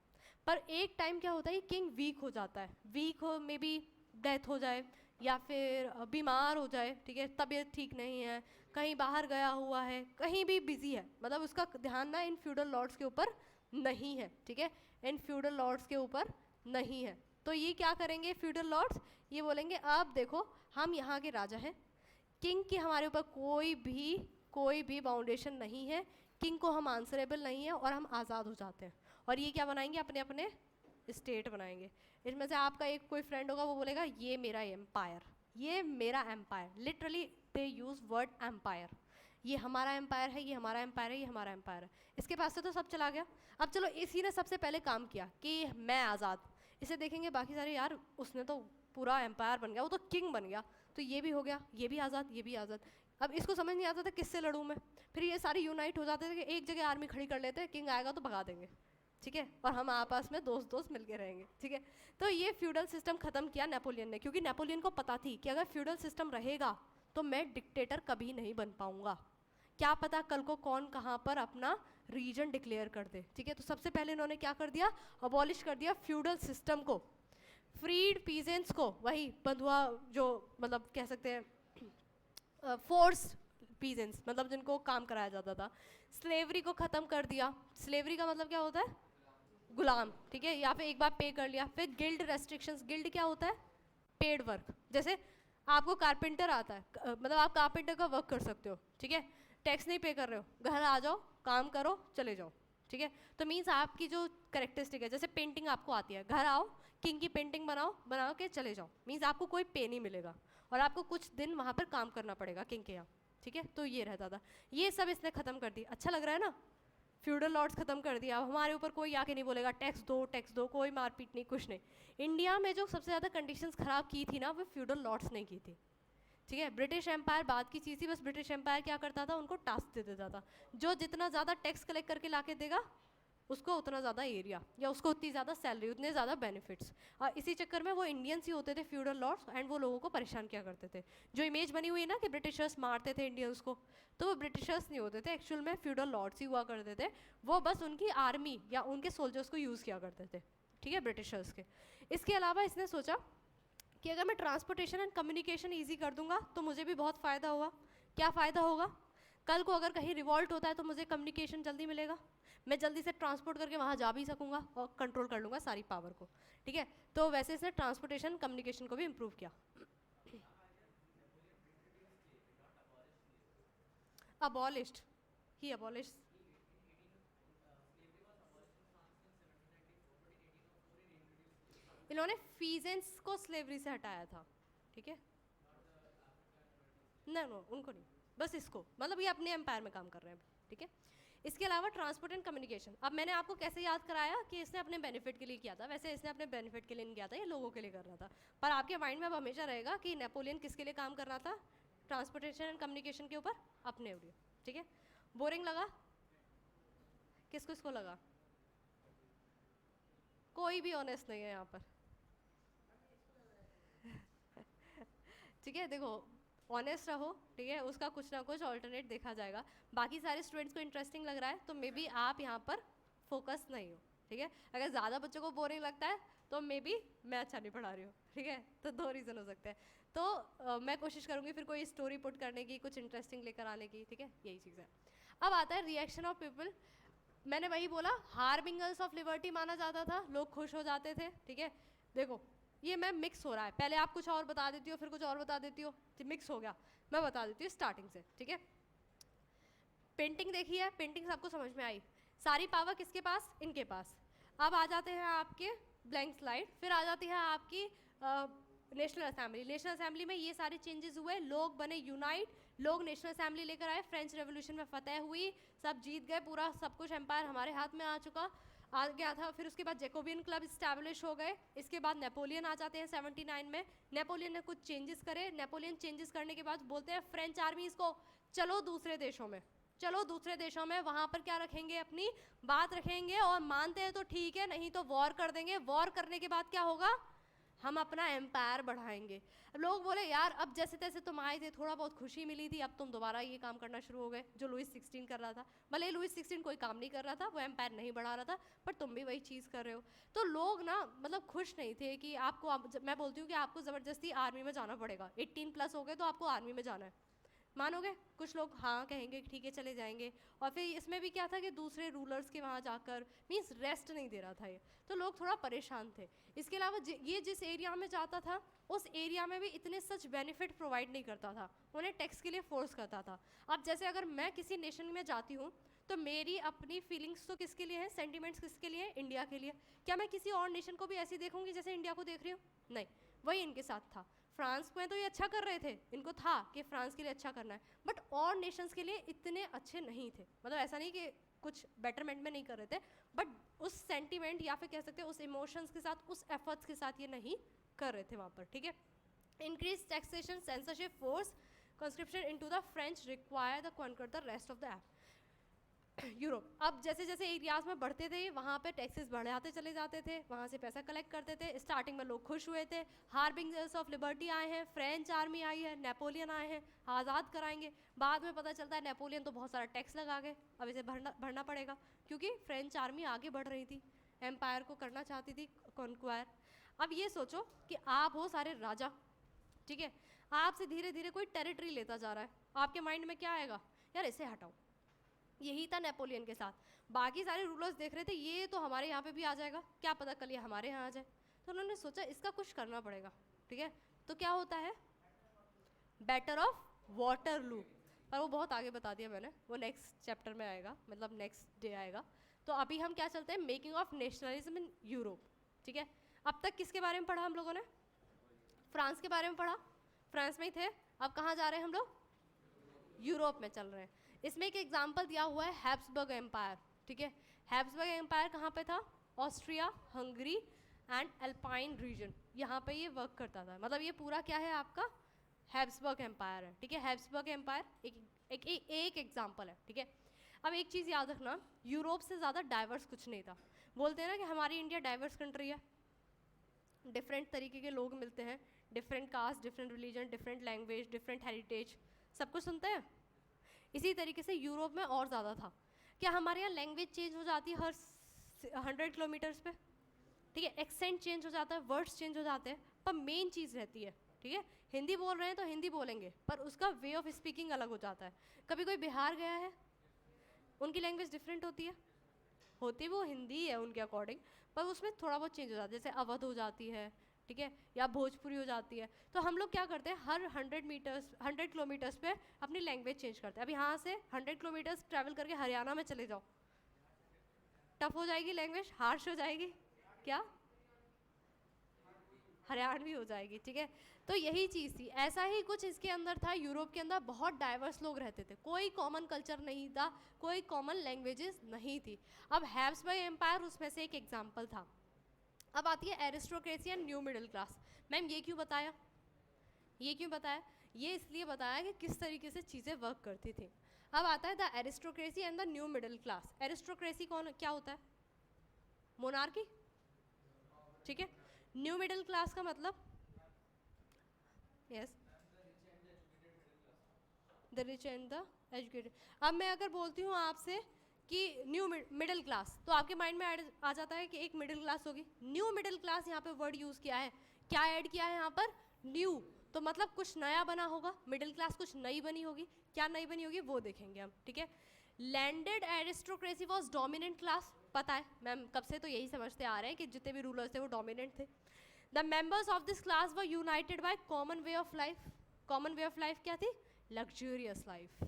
Speaker 1: पर एक टाइम क्या होता है, किंग वीक हो जाता है, वीक हो, मे बी डेथ हो जाए या फिर बीमार हो जाए, ठीक है, तबीयत ठीक नहीं है, कहीं बाहर गया हुआ है, कहीं भी बिजी है, मतलब उसका ध्यान ना इन फ्यूडल लॉर्ड्स के ऊपर नहीं है, ठीक है, इन फ्यूडल लॉर्ड्स के ऊपर नहीं है। तो ये क्या करेंगे फ्यूडल लॉर्ड्स, ये बोलेंगे अब देखो हम यहाँ के राजा हैं, किंग की हमारे ऊपर कोई भी बाउंडेशन नहीं है, किंग को हम आंसरेबल नहीं है, और हम आज़ाद हो जाते हैं। और ये क्या बनाएंगे, अपने अपने स्टेट बनाएंगे। इसमें से आपका एक कोई फ्रेंड होगा, वो बोलेगा ये मेरा एम्पायर, ये मेरा empire, literally they use word empire, ये हमारा एम्पायर है, ये हमारा एम्पायर है, ये हमारा एम्पायर है। इसके पास से तो सब चला गया। अब चलो इसी ने सबसे पहले काम किया कि मैं आज़ाद, इसे देखेंगे बाकी सारे, यार उसने तो पूरा एम्पायर बन गया, वो तो किंग बन गया, तो ये भी हो गया, ये भी आज़ाद, ये भी आज़ाद। अब इसको समझ नहीं आता था किससे लड़ूं मैं, फिर ये सारे यूनाइट हो जाते थे कि एक जगह आर्मी खड़ी कर लेते हैं, किंग आएगा तो भगा देंगे, ठीक है, और हम आपस में दोस्त दोस्त मिलके रहेंगे, ठीक है। तो ये फ्यूडल सिस्टम खत्म किया नेपोलियन ने, क्योंकि नेपोलियन को पता थी कि अगर फ्यूडल सिस्टम रहेगा तो मैं डिक्टेटर कभी नहीं बन पाऊंगा, क्या पता कल को कौन कहाँ पर अपना रीजन डिक्लेयर कर दे, ठीक है। तो सबसे पहले इन्होंने क्या कर दिया, अबॉलिश कर दिया फ्यूडल सिस्टम को, फ्रीड पीजेंट्स को, वही बंधुआ जो मतलब कह सकते हैं फोर्स पीजेंट्स, मतलब जिनको काम कराया जाता था, स्लेवरी को ख़त्म कर दिया। स्लेवरी का मतलब क्या होता है, गुलाम, ठीक है, या फिर एक बार पे कर लिया। फिर गिल्ड रेस्ट्रिक्शंस, गिल्ड क्या होता है, पेड वर्क। जैसे आपको कारपेंटर आता है, मतलब आप कारपेंटर का वर्क कर सकते हो, ठीक है, टैक्स नहीं पे कर रहे हो, घर आ जाओ, काम करो, चले जाओ, ठीक है। तो मीन्स आपकी जो करेक्टरिस्टिक है, जैसे पेंटिंग आपको आती है, घर आओ, किंग की पेंटिंग बनाओ, बना के चले जाओ, मीन्स आपको कोई पे नहीं मिलेगा, और आपको कुछ दिन वहाँ पर काम करना पड़ेगा किंग के यहाँ, ठीक है। तो ये रहता था, ये सब इसने ख़त्म कर दिया। अच्छा लग रहा है ना, फ्यूडल लॉर्ड्स खत्म कर दिया। अब हमारे ऊपर कोई आके नहीं बोलेगा टैक्स दो, कोई मारपीट नहीं, कुछ नहीं। इंडिया में जो सबसे ज़्यादा कंडीशंस ख़राब की थी ना, वो फ्यूडल लॉर्ड्स ने की थी, ठीक है। ब्रिटिश एम्पायर बात की चीज़ थी, बस ब्रिटिश एम्पायर क्या करता था, उनको टास्क दे देता था, जो जितना ज़्यादा टैक्स कलेक्ट करके ला के देगा उसको उतना ज़्यादा एरिया, या उसको उतनी ज़्यादा सैलरी, उतने ज़्यादा बेनिफिट्स। और इसी चक्कर में वो इंडियंस ही होते थे फ्यूडल लॉर्ड्स, एंड वो लोगों को परेशान किया करते थे। जो इमेज बनी हुई है ना कि ब्रिटिशर्स मारते थे इंडियंस को, तो वो ब्रिटिशर्स नहीं होते थे, एक्चुअल में फ्यूडल लॉर्ड्स ही हुआ करते थे। वो बस उनकी आर्मी या उनके सोल्जर्स को यूज़ किया करते थे, ठीक है, ब्रिटिशर्स के। इसके अलावा इसने सोचा कि अगर मैं ट्रांसपोर्टेशन एंड कम्युनिकेशन ईजी कर दूंगा तो मुझे भी बहुत फ़ायदा होगा। क्या फ़ायदा होगा, कल को अगर कहीं रिवॉल्ट होता है तो मुझे कम्युनिकेशन जल्दी मिलेगा, मैं जल्दी से ट्रांसपोर्ट करके वहाँ जा भी सकूँगा और कंट्रोल कर लूँगा सारी पावर को, ठीक है। तो वैसे इसने ट्रांसपोर्टेशन कम्युनिकेशन को भी इम्प्रूव किया। अबॉलिश्ड, ही अबॉलिश, इन्होंने फीजेंस को स्लेवरी से हटाया था, ठीक है। नो नो उनको नहीं, बस इसको, मतलब ये अपने एम्पायर में काम कर रहे हैं, ठीक है। इसके अलावा ट्रांसपोर्ट एंड कम्युनिकेशन। अब मैंने आपको कैसे याद कराया कि इसने अपने बेनिफिट के लिए किया था, वैसे इसने अपने बेनिफिट के लिए नहीं किया था, ये लोगों के लिए कर रहा था। पर आपके माइंड में अब हमेशा रहेगा कि नेपोलियन किसके लिए काम कर रहा था, ट्रांसपोर्टेशन एंड कम्युनिकेशन के ऊपर, अपने लिए। ठीक है, बोरिंग लगा? किसको किसको लगा? कोई भी ऑनेस्ट नहीं है यहाँ पर। ठीक है, देखो ऑनेस्ट रहो, ठीक है, उसका कुछ ना कुछ ऑल्टरनेट देखा जाएगा। बाकी सारे स्टूडेंट्स को इंटरेस्टिंग लग रहा है तो मे बी आप यहाँ पर फोकस नहीं हो। ठीक है, अगर ज़्यादा बच्चों को बोरिंग लगता है तो मे बी मैं अच्छा नहीं पढ़ा रही हूँ। ठीक है, तो दो रीज़न हो सकते हैं। तो मैं कोशिश करूँगी फिर कोई स्टोरी पुट करने की, कुछ इंटरेस्टिंग लेकर आने की। ठीक है, यही चीज़ है। अब आता है रिएक्शन ऑफ पीपल। मैंने वही बोला, हार्बिंगर्स ऑफ लिबर्टी माना जाता था, लोग खुश हो जाते थे। ठीक है, देखो ये मैं मिक्स हो रहा है, पहले आप कुछ और बता देती हो फिर कुछ और बता देती हो, मिक्स हो गया। मैं बता देती हूँ स्टार्टिंग से। ठीक है, पेंटिंग देखी है, पेंटिंग सबको समझ में आई। सारी पावर किसके पास? इनके पास। अब आ जाते हैं आपके ब्लैंक स्लाइड, फिर आ जाती है आपकी नेशनल असेंबली। नेशनल असेंबली में ये सारे चेंजेस हुए, लोग बने यूनाइट, लोग नेशनल असेंबली लेकर आए, फ्रेंच रेवोल्यूशन में फतेह हुई, सब जीत गए, पूरा सब कुछ एम्पायर हमारे हाथ में आ गया था। फिर उसके बाद जैकोबियन क्लब इस्टेब्लिश हो गए। इसके बाद नेपोलियन आ जाते हैं 79 में। नेपोलियन ने कुछ चेंजेस करे, नेपोलियन चेंजेस करने के बाद बोलते हैं फ्रेंच आर्मीज को चलो दूसरे देशों में, चलो दूसरे देशों में, वहाँ पर क्या रखेंगे, अपनी बात रखेंगे, और मानते हैं तो ठीक है, नहीं तो वॉर कर देंगे। वॉर करने के बाद क्या होगा, हम अपना एम्पायर बढ़ाएंगे। लोग बोले यार अब जैसे तैसे तुम आए थे, थोड़ा बहुत खुशी मिली थी, अब तुम दोबारा ये काम करना शुरू हो गए जो लुइस 16 कर रहा था। भले लुइस 16 कोई काम नहीं कर रहा था, वो एम्पायर नहीं बढ़ा रहा था, पर तुम भी वही चीज़ कर रहे हो। तो लोग ना मतलब खुश नहीं थे कि आपको, मैं बोलती हूँ कि आपको ज़बरदस्ती आर्मी में जाना पड़ेगा, 18+ हो गए तो आपको आर्मी में जाना है, मानोगे? कुछ लोग हाँ कहेंगे ठीक है चले जाएंगे। और फिर इसमें भी क्या था कि दूसरे रूलर्स के वहाँ जाकर मीन्स रेस्ट नहीं दे रहा था ये, तो लोग थोड़ा परेशान थे। इसके अलावा ये जिस एरिया में जाता था उस एरिया में भी इतने सच बेनिफिट प्रोवाइड नहीं करता था, उन्हें टैक्स के लिए फोर्स करता था। अब जैसे अगर मैं किसी नेशन में जाती हूँ तो मेरी अपनी फीलिंग्स तो किसके लिए है, सेंटिमेंट्स किसके लिए, इंडिया के लिए। क्या मैं किसी और नेशन को भी ऐसे देखूंगी जैसे इंडिया को देख रही हूँ? नहीं, वही इनके साथ था। फ्रांस में तो ये अच्छा कर रहे थे, इनको था कि फ्रांस के लिए अच्छा करना है, बट और नेशंस के लिए इतने अच्छे नहीं थे। मतलब ऐसा नहीं कि कुछ बेटरमेंट में नहीं कर रहे थे, बट उस सेंटीमेंट या फिर कह सकते हैं उस इमोशंस के साथ, उस एफर्ट्स के साथ ये नहीं कर रहे थे वहाँ पर। ठीक है, increase taxation, censorship, force conscription into the French require the conquer the rest of the Europe. अब जैसे जैसे एरियाज में बढ़ते थे वहाँ पे टैक्सेस बढ़ाते चले जाते थे, वहाँ से पैसा कलेक्ट करते थे। स्टार्टिंग में लोग खुश हुए थे, हार्बिंगर्स ऑफ लिबर्टी आए हैं, फ्रेंच आर्मी आई है, नेपोलियन आए हैं, आज़ाद कराएंगे। बाद में पता चलता है नेपोलियन तो बहुत सारा टैक्स लगा गए, अब इसे भरना पड़ेगा, क्योंकि फ्रेंच आर्मी आगे बढ़ रही थी, एम्पायर को करना चाहती थी कॉन्क्वायर। अब ये सोचो कि आप हो सारे राजा, ठीक है, आपसे धीरे धीरे कोई टेरिटरी लेता जा रहा है, आपके माइंड में क्या आएगा, यार इसे हटाओ। यही था नेपोलियन के साथ। बाकी सारे रूलर्स देख रहे थे ये तो हमारे यहाँ पे भी आ जाएगा, क्या पता कल ये हमारे यहाँ आ जाए, तो उन्होंने सोचा इसका कुछ करना पड़ेगा। ठीक है, तो क्या होता है, बैटल ऑफ वाटरलू, पर वो बहुत आगे बता दिया मैंने, वो नेक्स्ट चैप्टर में आएगा, मतलब नेक्स्ट डे आएगा। तो अभी हम क्या चलते हैं, making of nationalism in Europe. ठीक है, अब तक किसके बारे में पढ़ा हम लोगों ने, फ्रांस के बारे में पढ़ा, फ्रांस में ही थे। अब कहाँ जा रहे हैं हम लोग, यूरोप में चल रहे हैं। इसमें एक एग्जाम्पल दिया हुआ है हैब्सबर्ग एम्पायर। ठीक है, हैब्सबर्ग एम्पायर कहाँ पे था, Austria, Hungary and Alpine region, यहाँ पे ये वर्क करता था। मतलब ये पूरा क्या है आपका हैब्सबर्ग एम्पायर है। ठीक है, हैब्सबर्ग एम्पायर एक एग्जाम्पल है। ठीक है, अब एक चीज़ याद रखना, यूरोप से ज़्यादा डाइवर्स कुछ नहीं था। बोलते हैं ना कि हमारी इंडिया डाइवर्स कंट्री है, डिफरेंट तरीके के लोग मिलते हैं, different caste, different religion, different language, different heritage, सब कुछ सुनते हैं। इसी तरीके से यूरोप में और ज़्यादा था। क्या हमारे यहाँ लैंग्वेज चेंज हो जाती है हर 100 किलोमीटर्स पे, ठीक है, एक्सेंट चेंज हो जाता है, वर्ड्स चेंज हो जाते हैं, पर मेन चीज़ रहती है। ठीक है, हिंदी बोल रहे हैं तो हिंदी बोलेंगे, पर उसका वे ऑफ स्पीकिंग अलग हो जाता है। कभी कोई बिहार गया है, उनकी लैंग्वेज डिफरेंट होती है, होती वो हिंदी है उनके अकॉर्डिंग, पर उसमें थोड़ा बहुत चेंज हो जाता है, जैसे अवध हो जाती है, ठीक है, या भोजपुरी हो जाती है। तो हम लोग क्या करते हैं, हर 100 किलोमीटर्स पे अपनी लैंग्वेज चेंज करते हैं। अब यहाँ से 100 किलोमीटर्स ट्रैवल करके हरियाणा में चले जाओ, टफ हो जाएगी लैंग्वेज, हार्श हो जाएगी। क्या हरियाणवी हो जाएगी, ठीक है। तो यही चीज़ थी, ऐसा ही कुछ इसके अंदर था। यूरोप के अंदर बहुत डाइवर्स लोग रहते थे, कोई कॉमन कल्चर नहीं था, कोई कॉमन लैंग्वेजेस नहीं थी। अब हैब्सबर्ग एम्पायर उसमें से एक एग्जाम्पल था। अब आती है aristocracy and new middle class. Ma'am ये क्यों बताया, ये क्यों बताया? ये इसलिए बताया कि किस तरीके से चीज़ें वर्क करती थी। अब आता है the aristocracy and the new middle class. Aristocracy कौन क्या होता है? मोनार्की, ठीक है। न्यू मिडिल क्लास का मतलब, yes, the rich and the educated. अब मैं अगर बोलती हूँ आपसे कि न्यू मिडिल क्लास, तो आपके माइंड में आ जाता है कि एक मिडिल क्लास होगी। न्यू मिडिल क्लास यहाँ पे वर्ड यूज़ किया है, क्या ऐड किया है यहाँ पर? न्यू, तो मतलब कुछ नया बना होगा, मिडिल क्लास कुछ नई बनी होगी। क्या नई बनी होगी वो देखेंगे हम, ठीक है। Landed aristocracy was dominant class, पता है मैम, कब से तो यही समझते आ रहे हैं कि जितने भी रूलर्स थे वो डोमिनेंट थे। The members of this class were united by common way of life. Common way of life क्या थी? Luxurious life,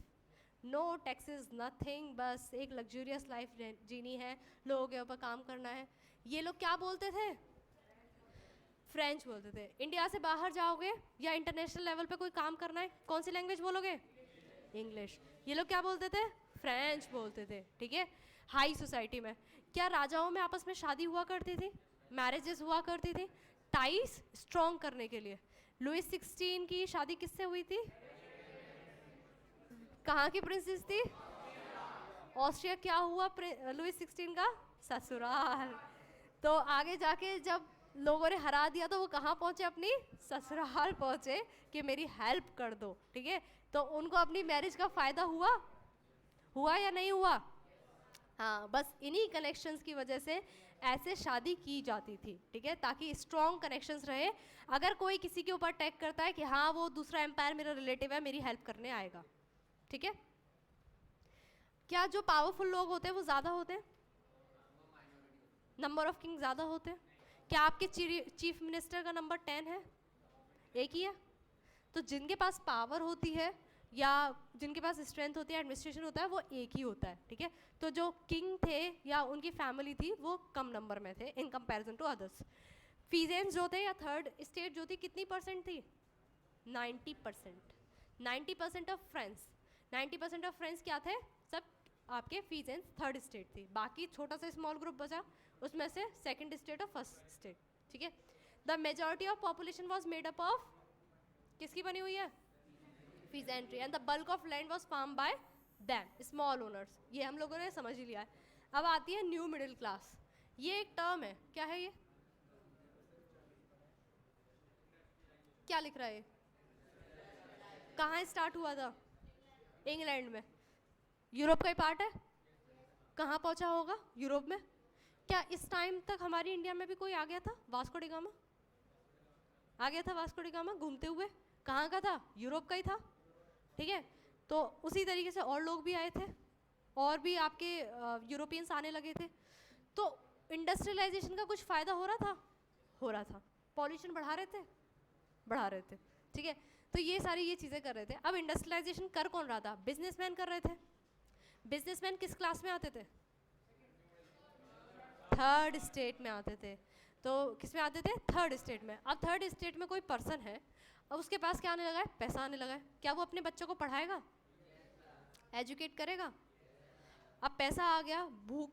Speaker 1: no taxes nothing, बस एक लग्जूरियस लाइफ जीनी है, लोगों के ऊपर काम करना है। ये लोग क्या बोलते थे? फ्रेंच बोलते थे। इंडिया से बाहर जाओगे या इंटरनेशनल लेवल पे कोई काम करना है, कौन सी लैंग्वेज बोलोगे? इंग्लिश। ये लोग क्या बोलते थे? फ्रेंच बोलते थे, ठीक है। हाई सोसाइटी में क्या राजाओं में आपस में शादी हुआ करती थी, मैरिजेस हुआ करती थी, टाइस स्ट्रॉन्ग करने के लिए। लुइस 16 की शादी किससे हुई थी? कहाँ की प्रिंसेस थी? ऑस्ट्रिया। क्या हुआ लुइस 16 का? ससुराल। तो आगे जाके जब लोगों ने हरा दिया तो वो कहाँ पहुँचे? अपनी ससुराल पहुँचे कि मेरी हेल्प कर दो, ठीक है। तो उनको अपनी मैरिज का फ़ायदा हुआ, हुआ या नहीं हुआ? हाँ, बस इन्हीं कनेक्शंस की वजह से ऐसे शादी की जाती थी, ठीक है, ताकि स्ट्रॉन्ग कनेक्शंस रहे। अगर कोई किसी के ऊपर अटैक करता है कि हाँ वो दूसरा एम्पायर मेरा रिलेटिव है, मेरी हेल्प करने आएगा, ठीक है। क्या जो पावरफुल लोग होते हैं वो ज़्यादा होते हैं? नंबर ऑफ किंग ज़्यादा होते हैं? क्या आपके चीफ मिनिस्टर का नंबर 10 है? एक ही है? तो जिनके पास पावर होती है या जिनके पास स्ट्रेंथ होती है, एडमिनिस्ट्रेशन होता है, वो एक ही होता है, ठीक है। तो जो किंग थे या उनकी फैमिली थी वो कम नंबर में थे इन कंपैरिजन टू अदर्स। फीजेंस जो थे या थर्ड स्टेट जो थी कितनी परसेंट थी? 90%। 90% ऑफ फ्रेंड्स, 90% ऑफ फ्रेंड्स क्या थे? सब आपके फीजेंस थर्ड स्टेट थी। बाकी छोटा सा स्मॉल ग्रुप बचा, उसमें से सेकंड स्टेट और फर्स्ट स्टेट, ठीक है। The majority of population was made up of, किसकी बनी हुई है? Peasantry. And the bulk of land was farm by them, small owners. ये हम लोगों ने समझ ही लिया है। अब आती है न्यू मिडिल क्लास। ये एक टर्म है, क्या है ये? क्या लिख रहा है? कहाँ स्टार्ट हुआ था? इंग्लैंड में। यूरोप का ही पार्ट है। कहाँ पहुँचा होगा? यूरोप में। क्या इस टाइम तक हमारी इंडिया में भी कोई आ गया था? वास्को डी गामा आ गया था, वास्को डी गामा घूमते हुए। कहाँ का था? यूरोप का ही था, ठीक है। तो उसी तरीके से और लोग भी आए थे, और भी आपके यूरोपियंस आने लगे थे। तो इंडस्ट्रियलाइजेशन का कुछ फ़ायदा हो रहा था? हो रहा था। पॉल्यूशन बढ़ा रहे थे? बढ़ा रहे थे, ठीक है। तो ये सारी ये चीज़ें कर रहे थे। अब इंडस्ट्रियलाइजेशन कर कौन रहा था? बिजनेसमैन कर रहे थे। बिजनेसमैन किस क्लास में आते थे? थर्ड स्टेट में आते थे। तो किस में आते थे? थर्ड स्टेट में। अब थर्ड स्टेट में कोई पर्सन है, अब उसके पास क्या आने लगा है? पैसा आने लगा है। क्या वो अपने बच्चों को पढ़ाएगा, एजुकेट करेगा? अब पैसा आ गया, भूख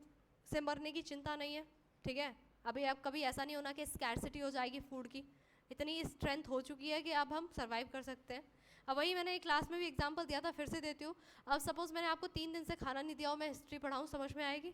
Speaker 1: से मरने की चिंता नहीं है, ठीक है। अभी अब कभी ऐसा नहीं होना कि स्कैरसिटी हो जाएगी फूड की, इतनी स्ट्रेंथ हो चुकी है कि अब हम सर्वाइव कर सकते हैं। अब वही मैंने एक क्लास में भी एग्जांपल दिया था, फिर से देती हूँ। अब सपोज़ मैंने आपको 3 दिन से खाना नहीं दिया और मैं हिस्ट्री पढ़ाऊँ, समझ में आएगी?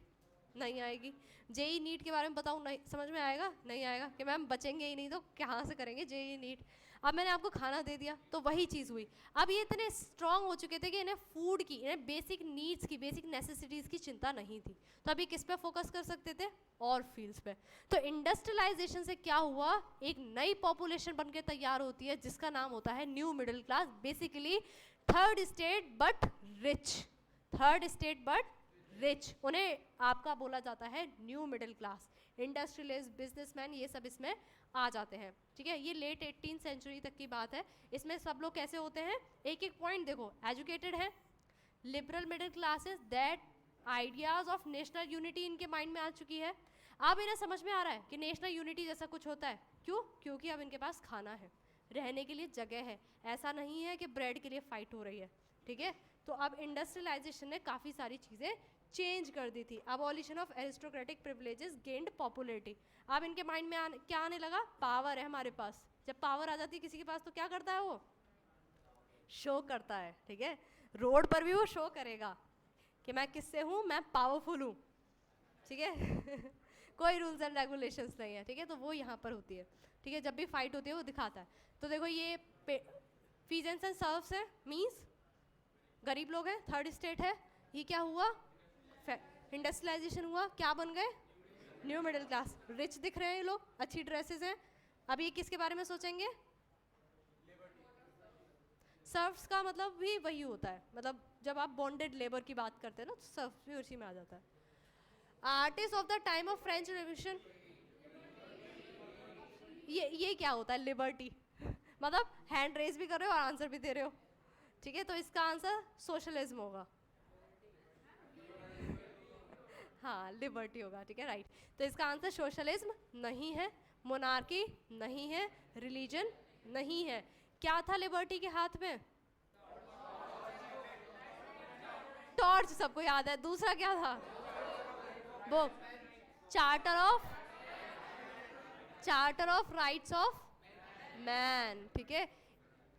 Speaker 1: नहीं आएगी। जेई नीट के बारे में बताऊँ, नहीं समझ में आएगा? नहीं आएगा कि मैम बचेंगे ही नहीं तो कहाँ से करेंगे जेई नीट। अब मैंने आपको खाना दे दिया तो वही चीज़ हुई। अब ये इतने स्ट्रांग हो चुके थे कि इन्हें फूड की, इन्हें बेसिक नीड्स की, बेसिक नेसेसिटीज़ की चिंता नहीं थी। तो अभी किस पे फोकस कर सकते थे? और फील्ड्स पे। तो इंडस्ट्रियलाइजेशन से क्या हुआ? एक नई पॉपुलेशन बन के तैयार होती है जिसका नाम होता है new middle class. Basically third state but rich, third state but rich, उन्हें आपका बोला जाता है new middle class. Industrialist, businessman, ये सब इसमें आ जाते हैं, ठीक है। ये लेट 18th सेंचुरी तक की बात है। इसमें सब लोग कैसे होते हैं? एक एक पॉइंट देखो। एजुकेटेड है, liberal middle classes, that ideas of national unity इनके माइंड में आ चुकी है। अब इन्हें समझ में आ रहा है कि नेशनल यूनिटी जैसा कुछ होता है। क्यों? क्योंकि अब इनके पास खाना है, रहने के लिए जगह है, ऐसा नहीं है कि ब्रेड के लिए फाइट हो रही है, ठीक है। तो अब इंडस्ट्रियलाइजेशन ने काफ़ी सारी चीज़ें चेंज कर दी थी। Abolition of aristocratic privileges gained popularity. अब इनके माइंड में क्या आने लगा? पावर है हमारे पास। जब पावर आ जाती है किसी के पास तो क्या करता है वो? शो करता है, ठीक है। रोड पर भी वो शो करेगा कि मैं किससे हूँ, मैं पावरफुल हूँ, ठीक है। कोई रूल्स एंड रेगुलेशंस नहीं है, ठीक है। तो वो यहाँ पर होती है, ठीक है। जब भी फाइट होती है वो दिखाता है। तो देखो ये फीजेंस एंड सर्व्स है, मीन्स गरीब लोग हैं, थर्ड स्टेट है। ये क्या हुआ? इंडस्ट्रियलाइजेशन हुआ, क्या बन गए? New middle class. रिच दिख रहे हैं ये लोग, अच्छी ड्रेसेस हैं। अब ये किसके बारे में सोचेंगे? सर्व्स का मतलब भी वही होता है, मतलब जब आप बॉन्डेड लेबर की बात करते हैं ना, तो सर्व्स भी उसी में आ जाता है। Artist of the time of French revolution, ये क्या होता है? लिबर्टी। मतलब हैंड रेज भी कर रहे हो और आंसर भी दे रहे हो, ठीक है। तो इसका आंसर सोशलिज्म होगा। हाँ, लिबर्टी होगा, ठीक है, राइट। तो इसका आंसर सोशलिज्म नहीं है, मोनार्की नहीं है, रिलीजन नहीं है। क्या था लिबर्टी के हाथ में? टॉर्च, सबको याद है। दूसरा क्या था? वो charter of rights of man, ठीक है।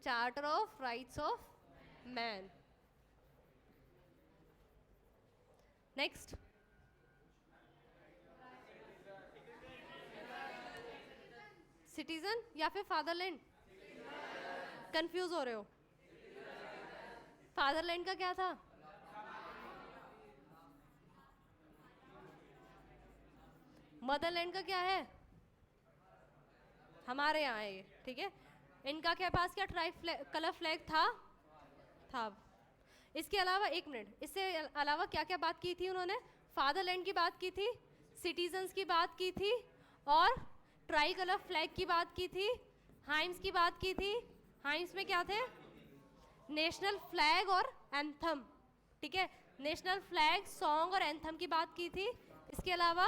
Speaker 1: Charter of rights of man. Next, citizen या फिर फादरलैंड? कंफ्यूज हो रहे हो? फादरलैंड का क्या था? मदरलैंड का क्या है? हमारे यहाँ है ये, ठीक है। इनका क्या पास क्या ट्राई कलर फ्लैग था। इसके अलावा एक मिनट, इससे अलावा क्या क्या बात की थी उन्होंने? फादरलैंड की बात की थी, सिटीजन्स की बात की थी, और ट्राई कलर फ्लैग की बात की थी, हाइम्स की बात की थी। हाइम्स में क्या थे? नेशनल फ्लैग और एंथम, ठीक है। नेशनल फ्लैग, सॉन्ग और एंथम की बात की थी। इसके अलावा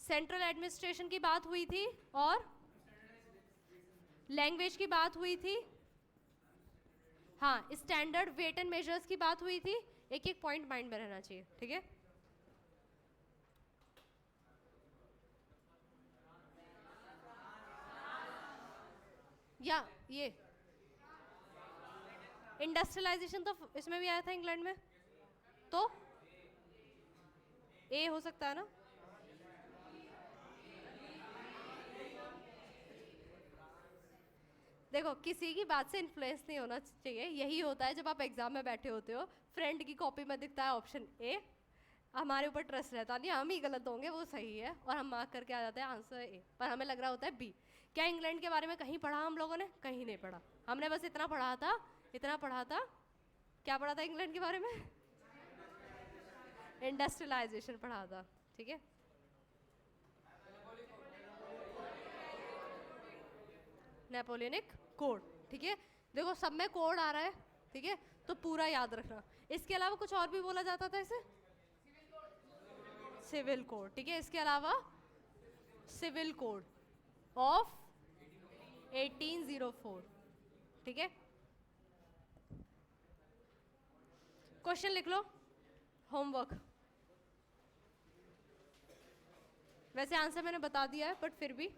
Speaker 1: सेंट्रल एडमिनिस्ट्रेशन की बात हुई थी और लैंग्वेज की बात हुई थी। हाँ, स्टैंडर्ड वेट एंड मेजर्स की बात हुई थी। एक एक पॉइंट माइंड में रहना चाहिए, ठीक है। या ये इंडस्ट्रियलाइजेशन तो इसमें भी आया था इंग्लैंड में, तो ए हो सकता है ना। देखो, किसी की बात से इन्फ्लुएंस नहीं होना चाहिए। यही होता है जब आप एग्जाम में बैठे होते हो, फ्रेंड की कॉपी में दिखता है ऑप्शन ए, हमारे ऊपर ट्रस्ट रहता नहीं, हम ही गलत होंगे, वो सही है, और हम मार्क करके आ जाते हैं आंसर ए, पर हमें लग रहा होता है बी। क्या इंग्लैंड के बारे में कहीं पढ़ा हम लोगों ने? कहीं नहीं पढ़ा। हमने बस इतना पढ़ा था, इतना पढ़ा था। क्या पढ़ा था इंग्लैंड के बारे में? इंडस्ट्रियलाइजेशन पढ़ा था, ठीक है। नेपोलियनिक कोड, ठीक है। देखो सब में कोड आ रहा है, ठीक है, तो पूरा याद रखना। इसके अलावा कुछ और भी बोला जाता था इसे? सिविल कोड, ठीक है। इसके अलावा सिविल कोड ऑफ 1804, ठीक है। क्वेश्चन लिख लो, होमवर्क। वैसे आंसर मैंने बता दिया है, बट फिर भी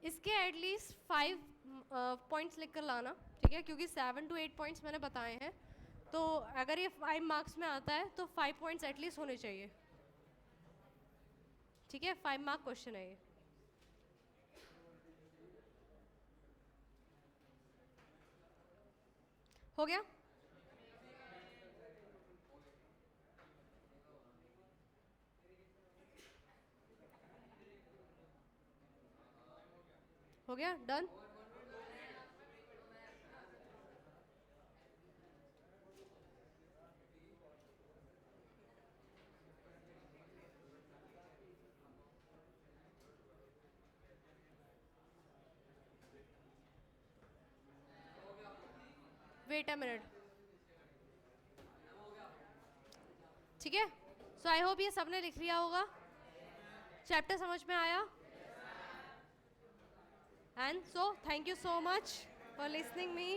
Speaker 1: इसके एटलीस्ट 5 पॉइंट्स लिख कर लाना, ठीक है, क्योंकि 7 to 8 पॉइंट्स मैंने बताए हैं। तो अगर ये 5 मार्क्स में आता है तो 5 पॉइंट्स एटलीस्ट होने चाहिए, ठीक है। 5 मार्क क्वेश्चन है ये। हो गया? गया, डन। वेट अ मिनट, ठीक है। सो आई होप ये सबने लिख लिया होगा, चैप्टर समझ में आया। And so thank you so much for listening me.